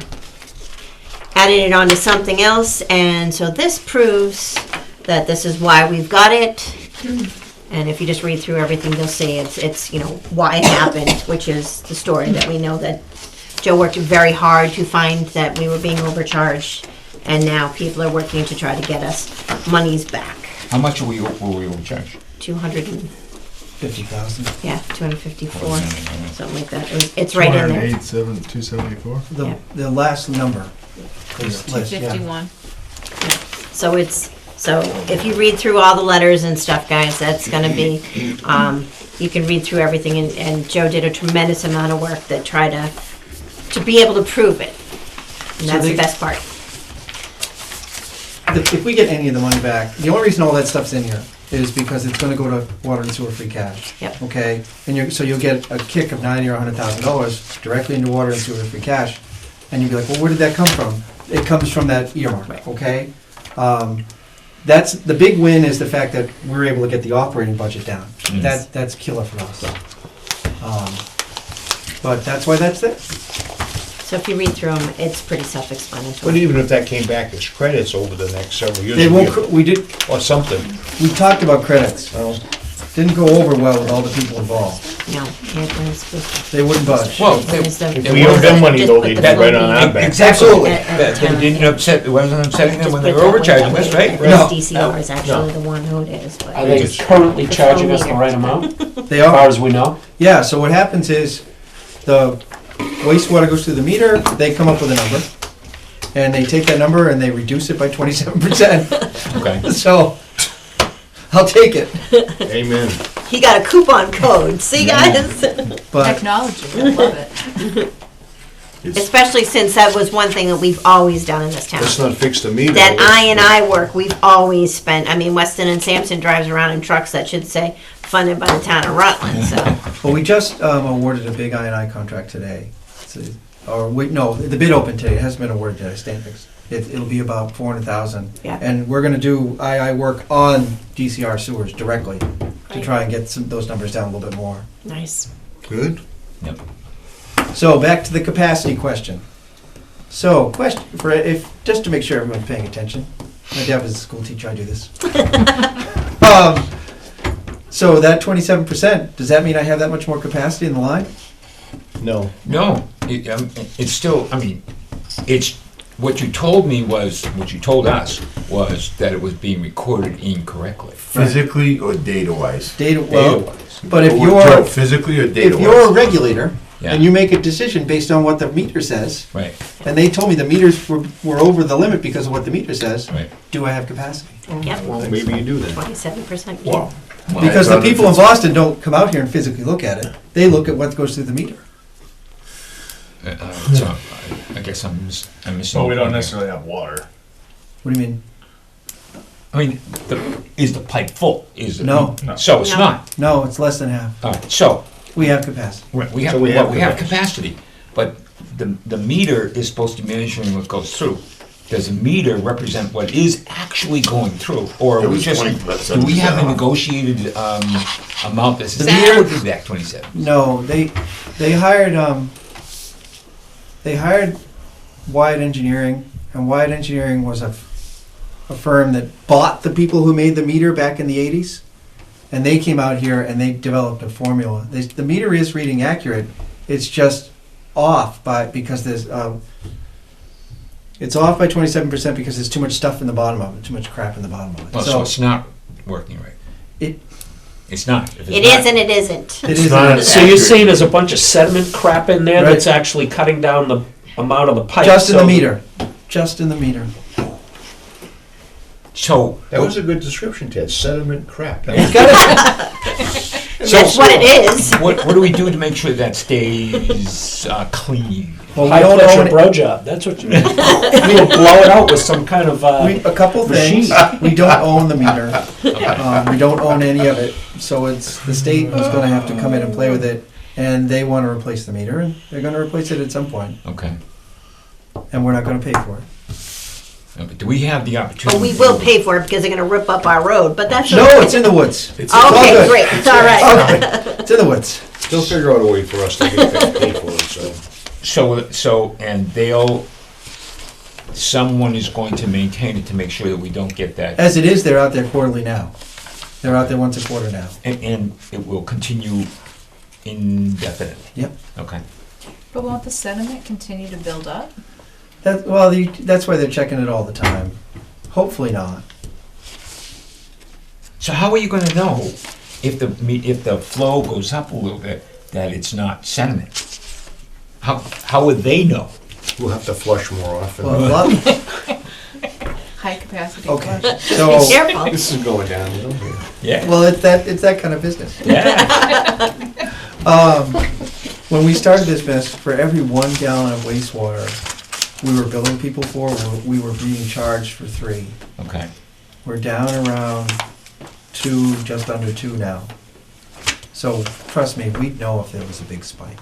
Added it onto something else, and so this proves that this is why we've got it. And if you just read through everything, you'll see it's why it happened, which is the story that we know that Joe worked very hard to find that we were being overcharged, and now people are working to try to get us monies back. How much were we overcharged? 50,000. 254, something like that. It's right in there. 208,274. The last number. Is list, yeah. 251. So if you read through all the letters and stuff, guys, that's gonna be, you can read through everything, and Joe did a tremendous amount of work that tried to be able to prove it. And that's the best part. If we get any of the money back, the only reason all that stuff's in here is because it's gonna go to water and sewer free cash. Yep. Okay, and so you'll get a kick of $90,000 or $100,000 directly into water and sewer free cash, and you'll be like, well, where did that come from? It comes from that earmark, okay? That's, the big win is the fact that we're able to get the operating budget down. That's killer for us. But that's why that's there. So if you read through them, it's pretty self-explanatory. But even if that came back as credits over the next several years. They won't, we did, Or something. we talked about credits. Didn't go over well with all the people involved. No, it was just. They wouldn't budge. Well, If we owed them money though, they'd be right on our back. Absolutely. That didn't upset, it wasn't upsetting them when they were overcharging us, right? No. DCR is actually the one who it is, but. Are they currently charging us the right amount, They as far are. as we know? Yeah, so what happens is, the wastewater goes through the meter, they come up with a number, and they take that number and they reduce it by 27%. Okay. So, I'll take it. Amen. He got a coupon code, see guys? But Technology, I love it. Especially since that was one thing that we've always done in this town. Let's not fix the meter. That I work, we've always spent, I mean, Weston and Sampson drives around in trucks that should say funded by the town of Rutland, so. Well, we just awarded a big I&I contract today. No, the bid opened today. It hasn't been awarded yet. I stand fixed. It'll be about 400,000. Yeah. And we're gonna do II work on DCR sewers directly to Right. try and get those numbers down a little bit more. Nice. Good. So back to the capacity question. So question just to make sure everyone's paying attention. My dad was a school teacher. I do this. So that 27%, does that mean I have that much more capacity in the line? No. No, it's still, I mean, it's, what you told us was that it was being recorded incorrectly. Physically or data-wise? Well, but if Joe, you're physically or if data-wise? you're a regulator Yeah. and you make a decision based on what the meter says, Right, and they told me the meters were over the limit because of what the meter says, right. do I have capacity? Yep, Well, maybe you do then. 27%. Wow. Because the people in Boston don't come out here and physically look at it. They look at what goes through the meter. So, I guess I'm missing. But we don't the point necessarily have water. What do you mean? here. I mean, is the pipe full? Is it? No. No. So it's No. not. No, it's less than half. All right, so, We have capacity. we have, So we well, have we have capacity, but the meter is supposed to be measuring what goes through. Does the meter represent what is actually going through, or It are we was just, 20%. do we have a negotiated amount that says, The ah, meter- we'll do that 27? No, they hired Wyatt Engineering, and Wyatt Engineering was a firm that bought the people who made the meter back in the 80s. And they came out here and they developed a formula. The meter is reading accurate. It's just off because there's it's off by 27% because there's too much stuff in the bottom of it, too much crap in the bottom of it. Well, so it's not working right. It- It's not. If it's It not- is and it isn't. It It's is. not So you're saying there's a bunch of sediment crap in there Right. that's actually cutting down the amount of the pipe? Just in the so- meter. Just in the meter. So, That was a good description, Ted. Sediment crap. It's got it. That's what it is. what do we do to make sure that stays clean? Well, we High don't pressure own it. bro job, that's what you mean. You'll blow it out with some kind of, A couple things. machine. We don't own the meter. We don't own any of it. So it's the state is going to have to come in and play with it, and they want to replace the meter, and they're going to replace it at some point, Okay. and we're not going to pay for it. But do we have the opportunity? But we will pay for it because they're gonna rip up our road, but that's. No, okay. it's in the woods. It's all Okay, good. great, it's all right. It's in the woods. They'll figure out a way for us to get paid for it, so. So, and someone is going to maintain it to make sure that we don't get that, As it is, they're out there quarterly now. They're out there once a quarter now. and it will continue indefinitely. Yep. Okay. But won't the sediment continue to build up? That's why they're checking it all the time. Hopefully not. So how are you gonna know if the flow goes up a little bit, that it's not sediment? How would they know? We'll have to flush more often. Well, a lot- High capacity okay. flush. So, Be careful. This is going downhill here. Yeah. well, it's that kind of business. Yeah. When we started this business, for every 1 gallon of wastewater we were billing people for, we were being charged for 3. Okay. We're down around 2, just under 2 now. So trust me, we'd know if there was a big spike.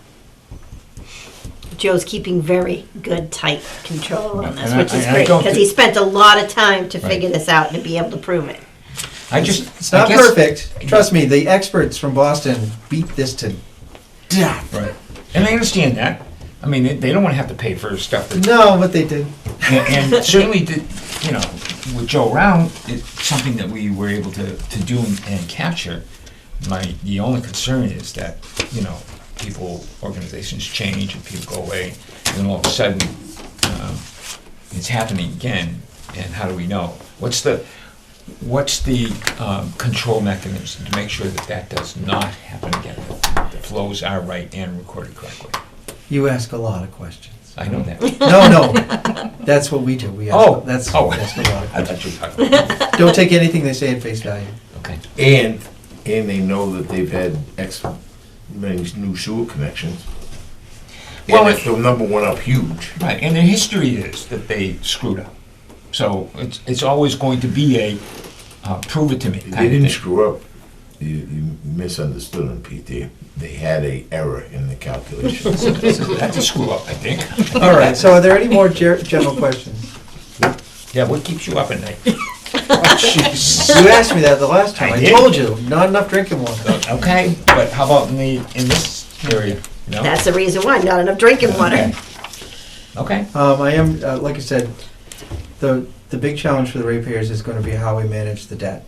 Joe's keeping very good, tight control on this, And which is I great, don't because thi- he spent a lot of time to Right. figure this out and to be able to prove it. It's not perfect. Trust me, the experts from Boston beat this to death. Right. And I understand that. I mean, they don't want to have to pay for stuff that, No, but they did. and certainly, with Joe around, it's something that we were able to do and capture. The only concern is that, organizations change and people go away, and then all of a sudden, it's happening again, and how do we know? What's the control mechanism to make sure that does not happen again, that the flows are right and recorded correctly? You ask a lot of questions. I know that. No, that's what we do. We ask, Oh. that's Oh. we ask a lot of I questions. thought you were talking about. Don't take anything they say at face value. Okay. And they know that they've had X many new sewer connections. Well, And it's the number one up huge. Right, and the history is that they screwed up. So it's always going to be a prove it to me They kind of didn't thing. screw up. You misunderstood them, Pete. They had a error in the calculations. That's a screw up, I think. All right, so are there any more general questions? Yeah, what keeps you up at night? You asked me that the last time. I I did. told you, not enough drinking water. Okay, but how about in this area? No? That's the reason why, not enough drinking water. Okay. I am, like I said, the big challenge for the ratepayers is gonna be how we manage the debt.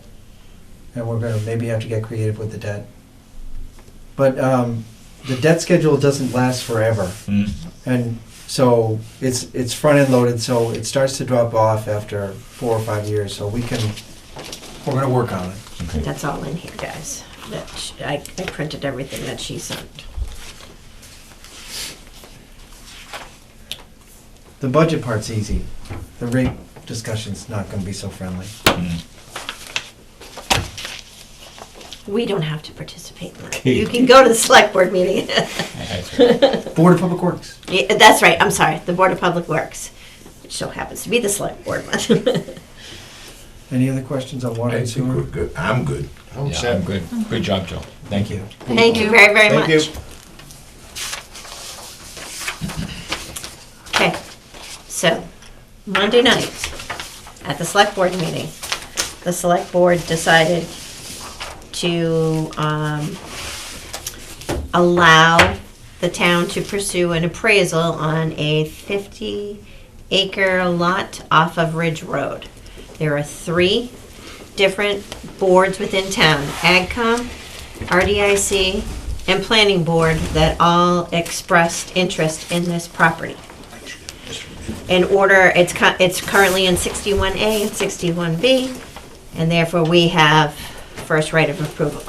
And we're gonna maybe have to get creative with the debt. But, the debt schedule doesn't last forever. Mm. And so it's front-end loaded, so it starts to drop off after 4 or 5 years, so we're gonna work on it. Okay. That's all in here, guys. I printed everything that she sent. The budget part's easy. The rate discussion's not gonna be so friendly. Mm. We don't have to participate in that. You can go to the select board meeting. That's right. Board of Public Works. Yeah, that's right, I'm sorry, the Board of Public Works, which so happens to be the select board one. Any other questions on water I and think we're sewer? good. I'm good. Yeah, I'm good. Good job, Joe. Thank you. Thank you very, very much. Thank you. Okay, so Monday night at the select board meeting, the select board decided to allow the town to pursue an appraisal on a 50-acre lot off of Ridge Road. There are 3 different boards within town, AgCom, RDIC, and Planning Board, that all expressed interest in this property. In order, it's currently in 61A and 61B, and therefore we have first right of approval,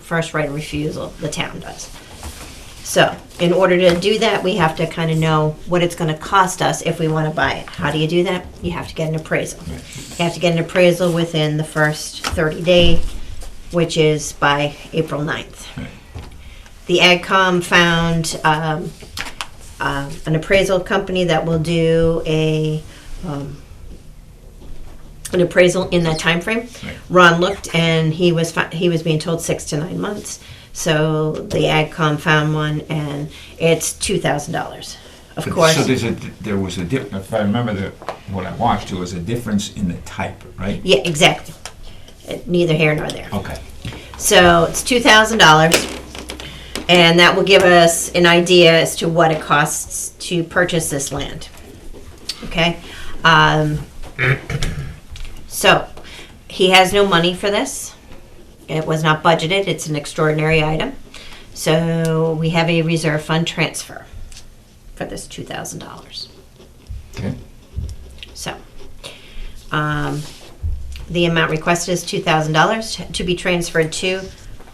first right of refusal, the town does. So, in order to do that, we have to kind of know what it's gonna cost us if we wanna buy it. How do you do that? You have to get an appraisal. You have to get an appraisal within the first 30 days, which is by April 9th. Right. The AgCom found an appraisal company that will do an appraisal in that time frame. Right. Ron looked, and he was being told 6 to 9 months. So the AgCom found one, and it's $2,000. Of course. So there was a if I remember what I watched, there was a difference in the type, right? Yeah, exactly. Neither here nor there. Okay. So it's $2,000, and that will give us an idea as to what it costs to purchase this land. Okay? So he has no money for this. It was not budgeted. It's an extraordinary item. So we have a reserve fund transfer for this $2,000. Okay. So, the amount requested is $2,000 to be transferred to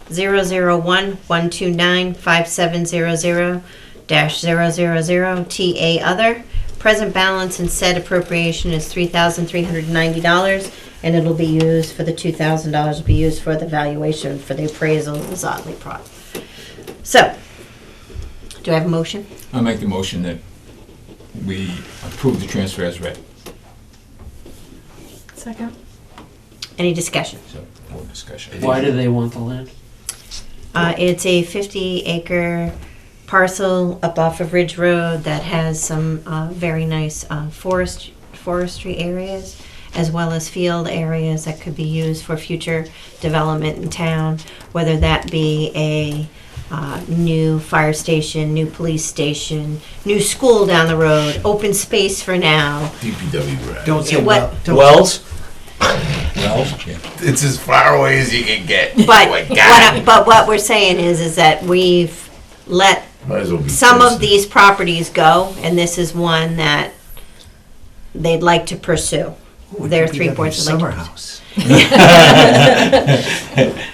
001-129-5700-000 TA Other. Present balance in said appropriation is $3,390, and it'll be used for the $2,000 will be used for the valuation for the appraisal of the Zotley product. So, do I have a motion? I'll make the motion that we approve the transfer as read. Second. Any discussion? So, more discussion. Why do they want the land? It's a 50-acre parcel up off of Ridge Road that has some very nice forestry areas, as well as field areas that could be used for future development in town, whether that be a new fire station, new police station, new school down the road, open space for now. DPW grant. Don't say What- well. don't- Wells? Well, yeah. It's as far away as you can get. But Oh my God. what we're saying is that we've let Might as well be some of Princeton. these properties go, and this is one that they'd like to pursue. Ooh, There are DPW 3 boards that Summer like to. house.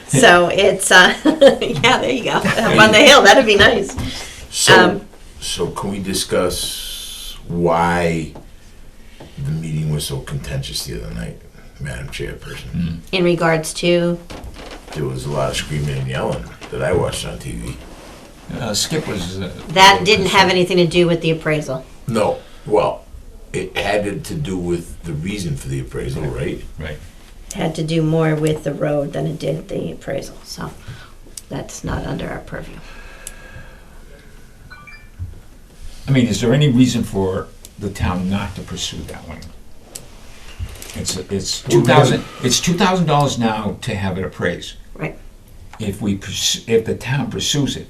So it's yeah, there you go. Up on the hill, that'd be nice. So, so can we discuss why the meeting was so contentious the other night, Madam Chairperson? In regards to, There was a lot of screaming and yelling that I watched on TV. Skip was. that didn't have anything to do with the appraisal. No, well, it had to do with the reason for the appraisal, right? Right. had to do more with the road than it did the appraisal, so that's not under our purview. I mean, is there any reason for the town not to pursue that one? It's $2,000 now to have it appraised. Right. If the town pursues it,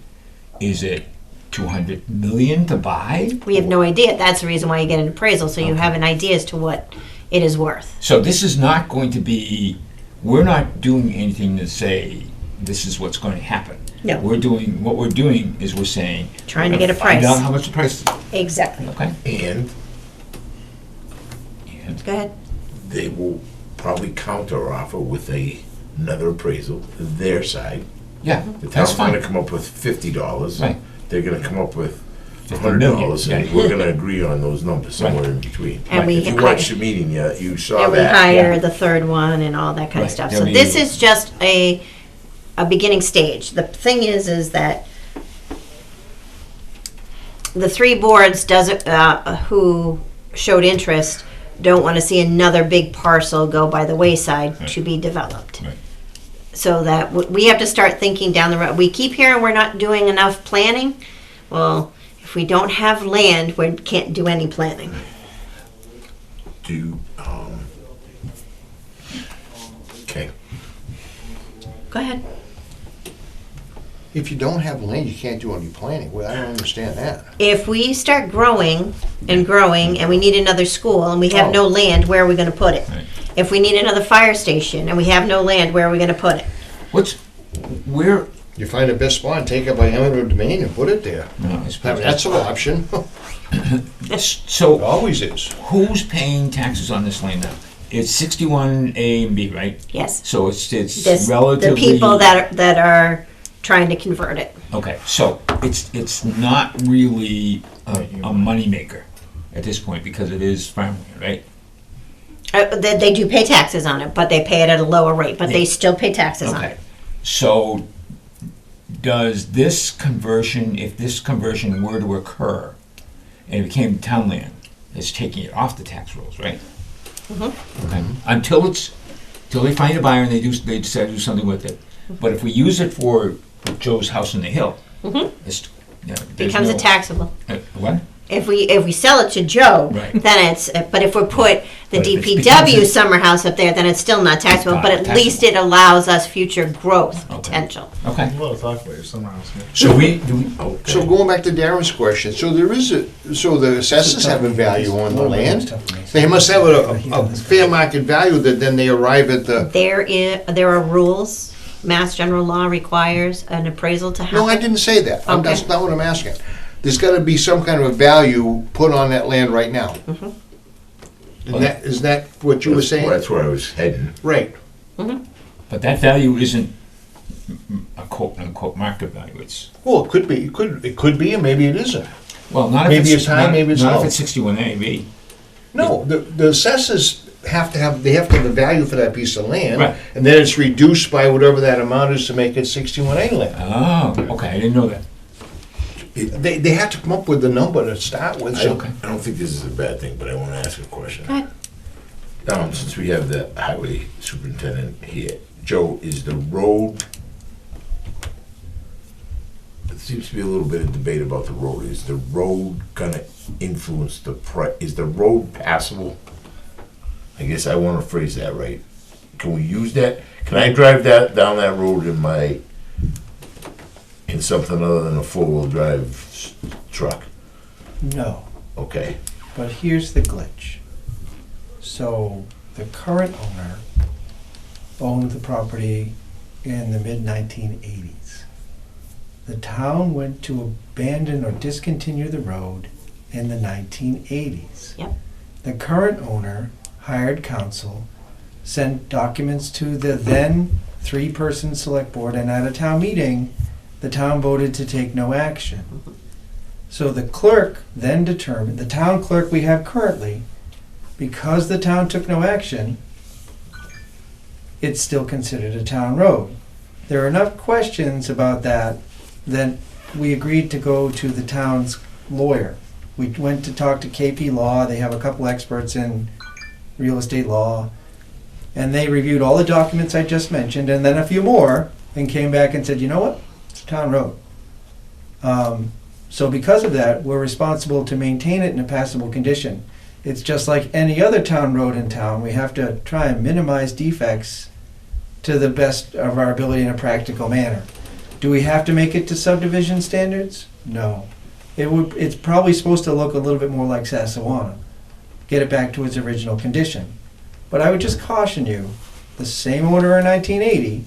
is it 200 million to buy? We have no idea. That's the reason why you get an appraisal, so you have an idea as to what it is worth. So this is not going to be, we're not doing anything to say this is what's going to happen. No. What we're doing is we're saying. Trying to get a Find price. out how much the price is. Exactly. Okay? And Go ahead. they will probably counter offer with another appraisal, their side. Yeah, The that's town's gonna fine. come up with $50. Right. They're gonna come up with $50 $100, million, and yeah. we're gonna agree on those numbers somewhere in between. And we If you watched the meeting, you saw And we that. hire yeah. the third one and all that kind of Right. stuff. Yeah, So we- this is just a beginning stage. The thing is that the three boards who showed interest don't want to see another big parcel go by the wayside to be developed. Right. So that we have to start thinking down the road. We keep hearing we're not doing enough planning. Well, if we don't have land, we can't do any planning. Okay. Go ahead. If you don't have land, you can't do any planning. Well, I don't understand that. If we start growing and growing and we need another school and we have no land, where are we gonna put it? Right. If we need another fire station and we have no land, where are we gonna put it? Where, You find the best spot, take it by eminent domain and put it there. no, I I mean, suppose that's an option. It so always is. who's paying taxes on this land now? It's 61A and B, right? Yes. So it's This, the relatively. people that are trying to convert it. Okay, so it's not really a moneymaker at this point because it is farmland, right? They do pay taxes on it, but they pay it at a lower rate, but they still pay taxes on Okay, it. so does this conversion, if this conversion were to occur and it became town land, it's taking it off the tax rolls, right? Okay, until they find a buyer and they decide to do something with it. But if we use it for Joe's house in the hill, it's, there's Becomes no- a taxable. What? If we sell it to Joe, Right. then it's, but if we put the But if it DPW becomes a- summer house up there, then it's still not taxable, Not but at taxable. least it allows us future growth Okay. potential. Okay. A lot of talk about your summer house here. So we So going back to Darren's question, so the assessors have a value on the land? They must have a fair market value that then they arrive at the, There are rules, Mass General Law requires an appraisal to happen. no, I didn't say that. That's Okay. not what I'm asking. There's gotta be some kind of a value put on that land right now. Is that what you were saying? That's where I was heading. Right. But that value isn't a quote-unquote market value. It's, Well, it could be, it could be, and maybe it isn't. well, not if Maybe it's it's high, maybe it's not low. if it's 61A, B. No, the assessors have to have a value for that piece of land. Right. And then it's reduced by whatever that amount is to make it 61A land. Oh, okay, I didn't know that. They have to come up with the number to start with. So Okay. I don't think this is a bad thing, but I want to ask a question. Go ahead. Since we have the highway superintendent here, Joe, is the road, it seems to be a little bit of debate about the road. Is the road gonna influence the price? Is the road passable? I guess I want to phrase that right. Can we use that? Can I drive down that road in something other than a four-wheel drive truck? No, Okay. but here's the glitch. So the current owner owned the property in the mid-1980s. The town went to abandon or discontinue the road in the 1980s. Yep. The current owner hired counsel, sent documents to the then three-person select board, and at a town meeting, the town voted to take no action. So the clerk then determined, the town clerk we have currently, because the town took no action, it's still considered a town road. There are enough questions about that we agreed to go to the town's lawyer. We went to talk to KP Law. They have a couple experts in real estate law. And they reviewed all the documents I just mentioned, and then a few more, and came back and said, you know what? It's a town road. So because of that, we're responsible to maintain it in a passable condition. It's just like any other town road in town. We have to try and minimize defects to the best of our ability in a practical manner. Do we have to make it to subdivision standards? No. It's probably supposed to look a little bit more like Sassawana. Get it back to its original condition. But I would just caution you, the same owner in 1980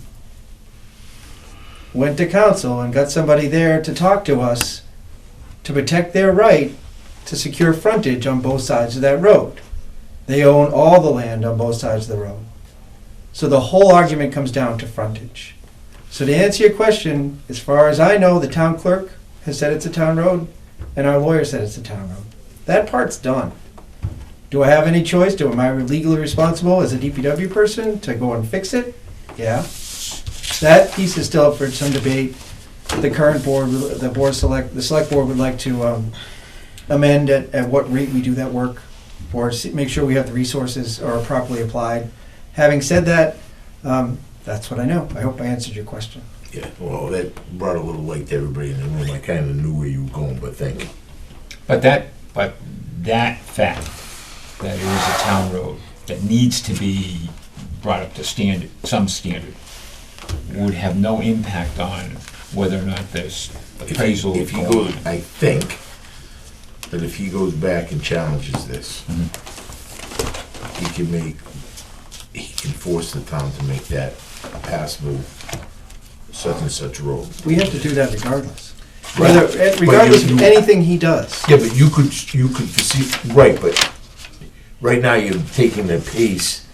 went to council and got somebody there to talk to us to protect their right to secure frontage on both sides of that road. They own all the land on both sides of the road. So the whole argument comes down to frontage. So to answer your question, as far as I know, the town clerk has said it's a town road, and our lawyer said it's a town road. That part's done. Do I have any choice? Am I legally responsible as a DPW person to go and fix it? Yeah. That piece is still up for some debate. The current board, the select board would like to amend at what rate we do that work, or make sure we have the resources are properly applied. Having said that, that's what I know. I hope I answered your question. Yeah, well, that brought a little light to everybody in the room. I kind of knew where you were going, but thank you. But that fact, that it is a town road that needs to be brought up to standard, some standard, would have no impact on whether or not this appraisal If he going goes, on. I think that if he goes back and challenges this, he can force the town to make that a passable such and such road. We have to do that regardless. Regardless of anything he does. Yeah, but you could foresee, right, but right now you're taking the pace,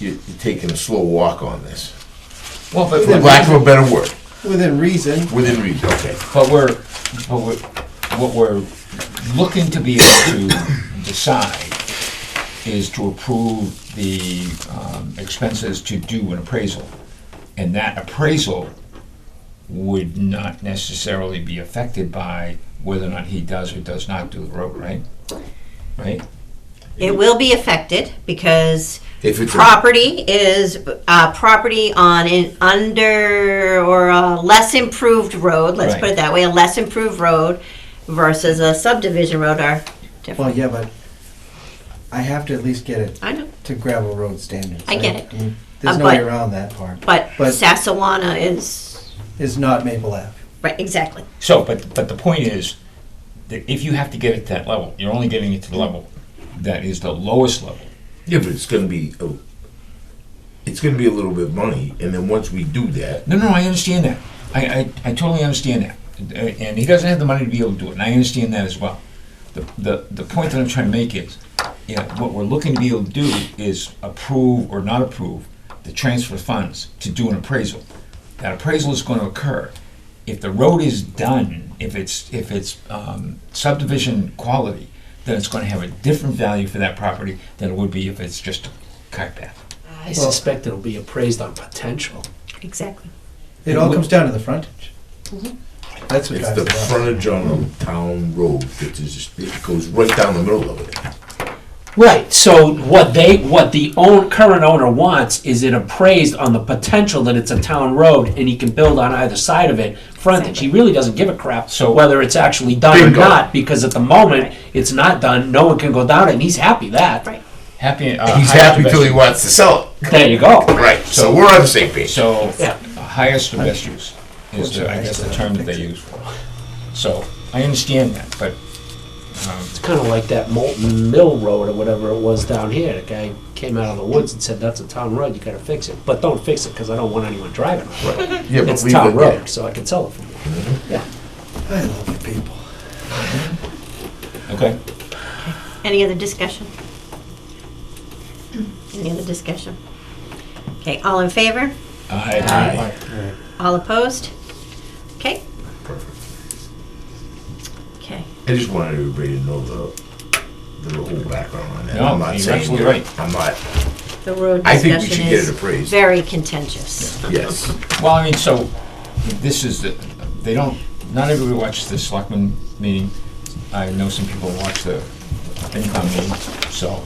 you're taking a slow walk on this. Well, but For lack of a better word, Within reason. within reason, okay. But what we're looking to be able to decide is to approve the expenses to do an appraisal. And that appraisal would not necessarily be affected by whether or not he does or does not do the road, right? Right? It will be affected because If it's a- property is property on an under or a less improved road, let's Right. put it that way, a less improved road versus a subdivision road are Well, different. yeah, but I have to at least get it I know, to gravel road standards. I get it. mean, there's no But- way around that part. but But- Sassawana is, It's not Maple Ave. right, exactly. So, but the point is, that if you have to get it to that level, you're only getting it to the level that is the lowest level. Yeah, but it's gonna be a little bit of money, and then once we do that, No, I understand that. I totally understand that. And he doesn't have the money to be able to do it, and I understand that as well. The point that I'm trying to make is, what we're looking to be able to do is approve or not approve the transfer funds to do an appraisal. That appraisal is going to occur. If the road is done, if it's subdivision quality, then it's going to have a different value for that property than it would be if it's just a cart path. I suspect it'll be appraised on potential. Exactly. It all comes down to the frontage. Mm-hmm. That's what it's drives the it up. frontage on a town road that is just, it goes right down the middle of it. Right, so what the current owner wants is it appraised on the potential that it's a town road and he can build on either side of it frontage. He really doesn't give a crap whether it's actually done or Bingo. not, because at the moment, it's not done, no one can go down it, and he's happy that. Right. Happy. He's happy till he wants to sell it. There you go. Right, so we're on the same page. So, Yeah. highest or best use is, I guess, the term that they use for it. So, I understand that, but It's kind of like that Molten Mill Road or whatever it was down here. The guy came out of the woods and said, that's a town road, you gotta fix it. But don't fix it, because I don't want anyone driving on it. Right. Yeah, but It's a leave town it there. road, so I can sell it from there. Yeah. I love you people. okay. Any other discussion? Any other discussion? Okay, all in favor? Aye. All opposed? Okay. Okay. I just wanted everybody to know the whole background on that. No, I'm not you're saying absolutely you're- right. I'm not, The road I think we should discussion get it is appraised. very contentious. Yes. Well, I mean, so this is not everybody watches the selectmen meeting. I know some people watch the FinCom meeting, so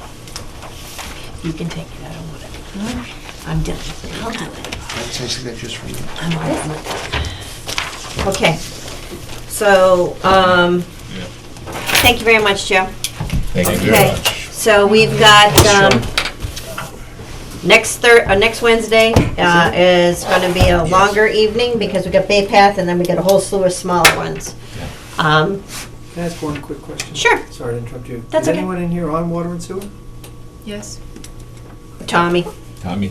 You can take it, I don't want it. I'm done. I'll do it. That's, I see that just for you. Okay. So, thank you very much, Joe. Thank you very Okay, much. so we've got, next Wednesday, is gonna be a longer evening because we got Bay Path and then we got a whole slew of smaller ones. Can I ask one quick question? Sure. Sorry to interrupt you. That's Is okay. anyone in here on water and sewer? Yes. Tommy, Tommy,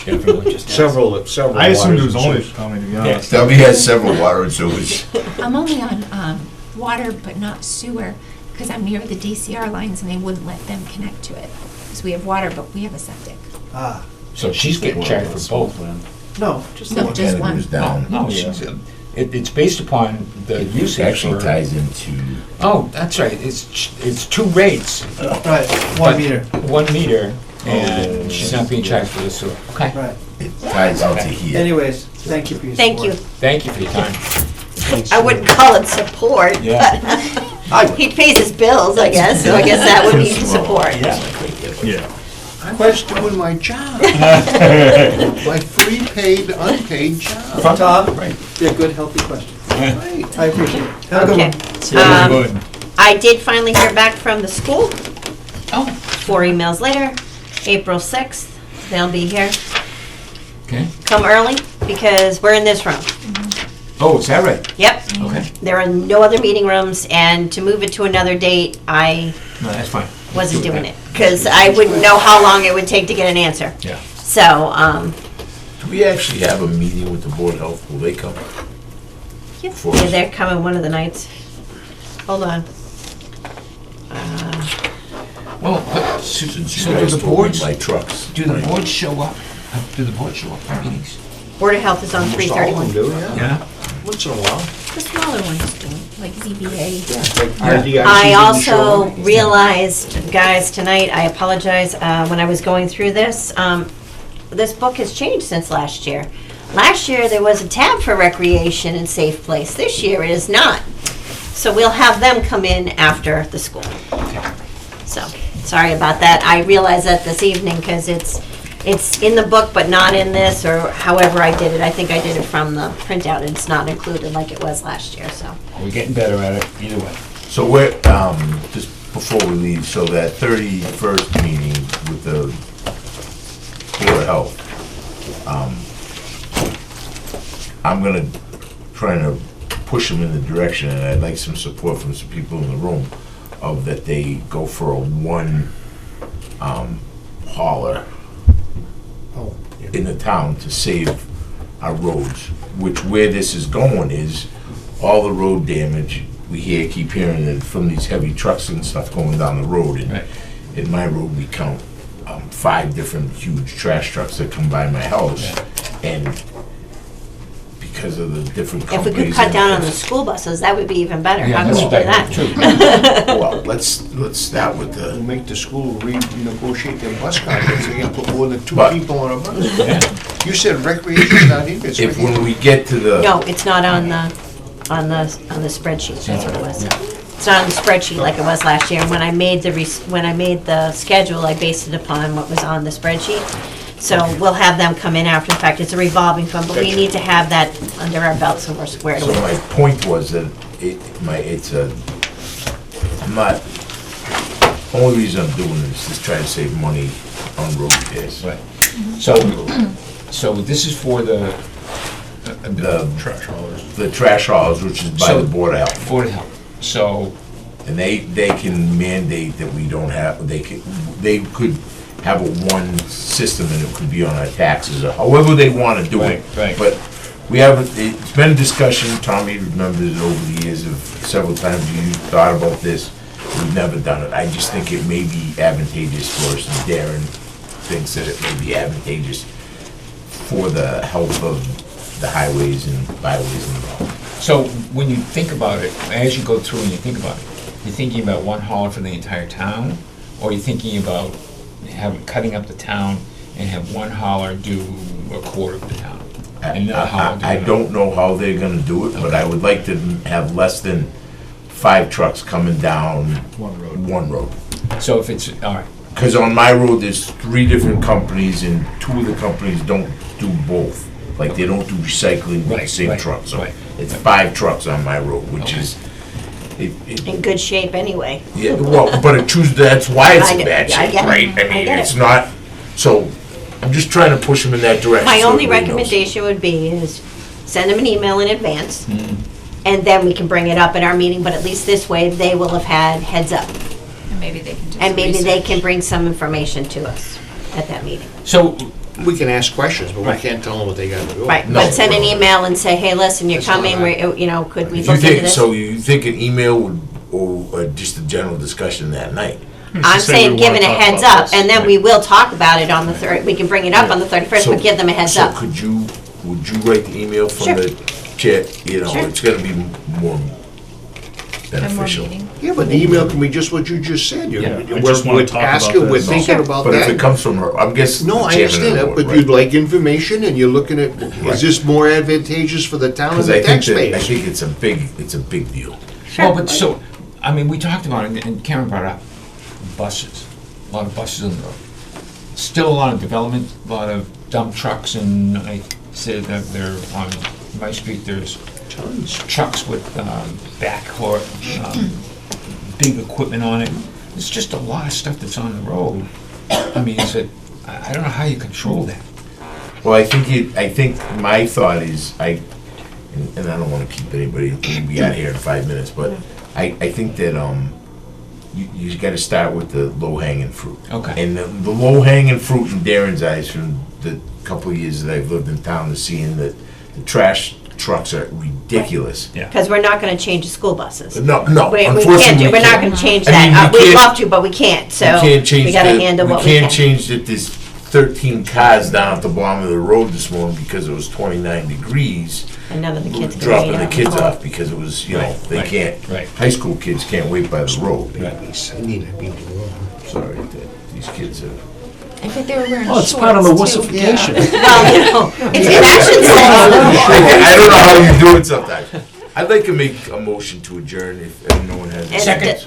definitely. Several. I assumed it was waters and only sewers. Tommy, to be Yeah. honest. Stubby has several water and sewers. I'm only on water but not sewer because I'm near the DCR lines and they wouldn't let them connect to it. Because we have water, but we have a septic. Ah, So she's getting charged for both. no, just the No, one. just And it one. goes down. No, it's based upon the It usage actually for. ties into, Oh, that's right, it's two rates, Right, 1 meter, 1 meter, and she's not being charged for the sewer. Okay, right. it ties into here. Anyways, thank you for your support. thank you. thank you for your time. I wouldn't call it support, Yeah. but he pays his bills, I guess, so I guess that would be support. Yeah. I'm just doing my job. My free paid, unpaid job. Tom, Right. they're good, healthy questions. Right. I appreciate it. Have a good Okay. one. Good. I did finally hear back from the school. Oh. 4 emails later, April 6th, they'll be here. Okay. Come early because we're in this room. Oh, is that right? Yep. Okay. There are no other meeting rooms, and to move it to another date, I No, that's fine. wasn't doing it because I wouldn't know how long it would take to get an answer. Yeah. So, Do we actually have a meeting with the Board of Health? Will they come? For yeah, us? they're coming one of the nights. Hold on. Well, but, so Since so you do guys the told me boards, my trucks. do the boards show up? Do the boards show up for meetings? Board of Health is on Almost all of them 331. do, yeah. Yeah. Once in a while. The smaller ones do, like ZBA. Like RDIC I didn't show also up. realized, guys, tonight, I apologize, when I was going through this, this book has changed since last year. Last year, there was a tab for recreation and safe place. This year, it is not. So we'll have them come in after the school. So, sorry about that. I realized that this evening because it's in the book but not in this, or however I did it. I think I did it from the printout. It's not included like it was last year, so. We're getting better at it, either way. So we're, just before we leave, so that 31st meeting with the Board of Health, I'm gonna try to push them in the direction, and I'd like some support from some people in the room, of that they go for a one, hauler Oh, yeah. in the town to save our roads, which where this is going is all the road damage, we keep hearing it from these heavy trucks and stuff going down the road. And Right. in my road, we count 5 different huge trash trucks that come by my house. And because of the different If we companies. could cut and- down on the school buses, that would be even better. Yeah, How can that's we do better, that? too. Well, let's start with We'll the, make the school renegotiate their bus contracts, they can put more than 2 But- people on a bus. Yeah. You said recreation's not in this. if when we get to the. No, it's not on the spreadsheet, that's what it was. It's not on the spreadsheet like it was last year. And when I made the schedule, I based it upon what was on the spreadsheet. So we'll have them come in after the fact. It's a revolving fund, but we need to have that under our belt so we're squared So away. my point was that I'm not, only reason I'm doing this is trying to save money on road repairs. Right. So this is for the Trash haulers. The trash haulers, which is by So- the Board of Health. Board of Health. So, And they can mandate that we don't have, they could have a one system and it could be on our taxes, or however they want to do it. Right. But we haven't, it's been a discussion, Tommy remembers it over the years of several times you thought about this. We've never done it. I just think it may be advantageous for us, and Darren thinks that it may be advantageous for the health of the highways and byways and. so when you think about it, as you go through and you think about it, you're thinking about one hauler for the entire town, or you're thinking about cutting up the town and have one hauler do a quarter of the town? And another hauler do I another? don't know how they're gonna do it, but I would like to have less than 5 trucks coming down One road. one road. So if it's, all right, Cause on my road, there's 3 different companies and 2 of the companies don't do both. Like, they don't do recycling with the Right, same right, truck, so right. it's 5 trucks on my road, which Okay. is, it, In good shape anyway. yeah, well, but it choose, that's why it's I in know, bad I shape, get it, right? I I mean, get it's it. not, so, I'm just trying to push them in that direction. My so only everybody knows. recommendation would be is send them an email in advance, Mm-hmm. and then we can bring it up in our meeting, but at least this way, they will have had heads up. And maybe they can do And some maybe they research. can bring some information to us at that meeting. So, We can ask questions, but we Right. can't tell them what they gotta do. Right, No, but send an no. email and say, hey, listen, you're That's not coming, right. you know, could we If you look into think, this? so you think an email would, or just a general discussion that night? I'm Just say saying we giving a wanna talk heads about up, this. and then we will talk about it on the third, we can bring it up on the 31st, but give them a heads So up. could you, would you write the email from Sure. the chair, you know, Sure. it's gonna be more And more beneficial. meeting. Yeah, but the email can be just what you just said. Yeah, I just wanna We're talk about asking, we're this. thinking Sure. about But if it that. comes from her, I'm guessing. No, the I chairman understand of the that, board, but you'd right? like information and you're looking at, Right. is this more advantageous for the town and Cause the I think that, I taxpayers? think it's a big deal. well, but so, I mean, we talked about it, and Karen brought up buses, a lot of buses on the road. Still a lot of development, a lot of dump trucks, and I said that there, on my street, there's trucks with backhoe, big equipment on it. It's just a lot of stuff that's on the road. I mean, is it, I don't know how you control that. Well, I think my thought is, and I don't wanna keep anybody, we'll be out here in 5 minutes, but I think that, you gotta start with the low-hanging fruit. Okay. And the low-hanging fruit in Darren's eyes from the couple of years that I've lived in town is seeing that the trash trucks are ridiculous. Yeah. Because we're not gonna change the school buses. No, We unfortunately, can't do, we we're not can't. gonna change I mean, that. we We'd can't- love to, but we can't, so We can't change we gotta that. handle what We we can't can. change that there's 13 cars down at the bottom of the road this morning because it was 29 degrees. And none of the kids can Dropping wait the out. kids off because it was, you know, Right, they right, can't, right. high school kids can't wait by the road. I need to be warm. Sorry, these kids are. I bet they were wearing Oh, it's part of the shorts, too. wussification. Well, you know, it's fashion sensitive. I don't know how you do it sometimes. I'd like to make a motion to adjourn if no one has. And Second.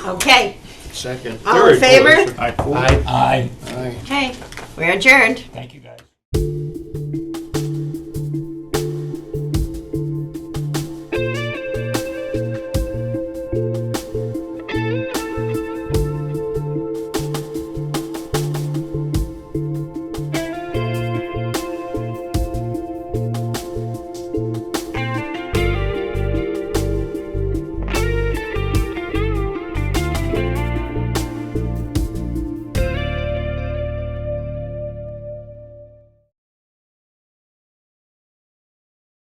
Okay, Second, all in third. favor? Aye. Okay, we're adjourned. Thank you, guys.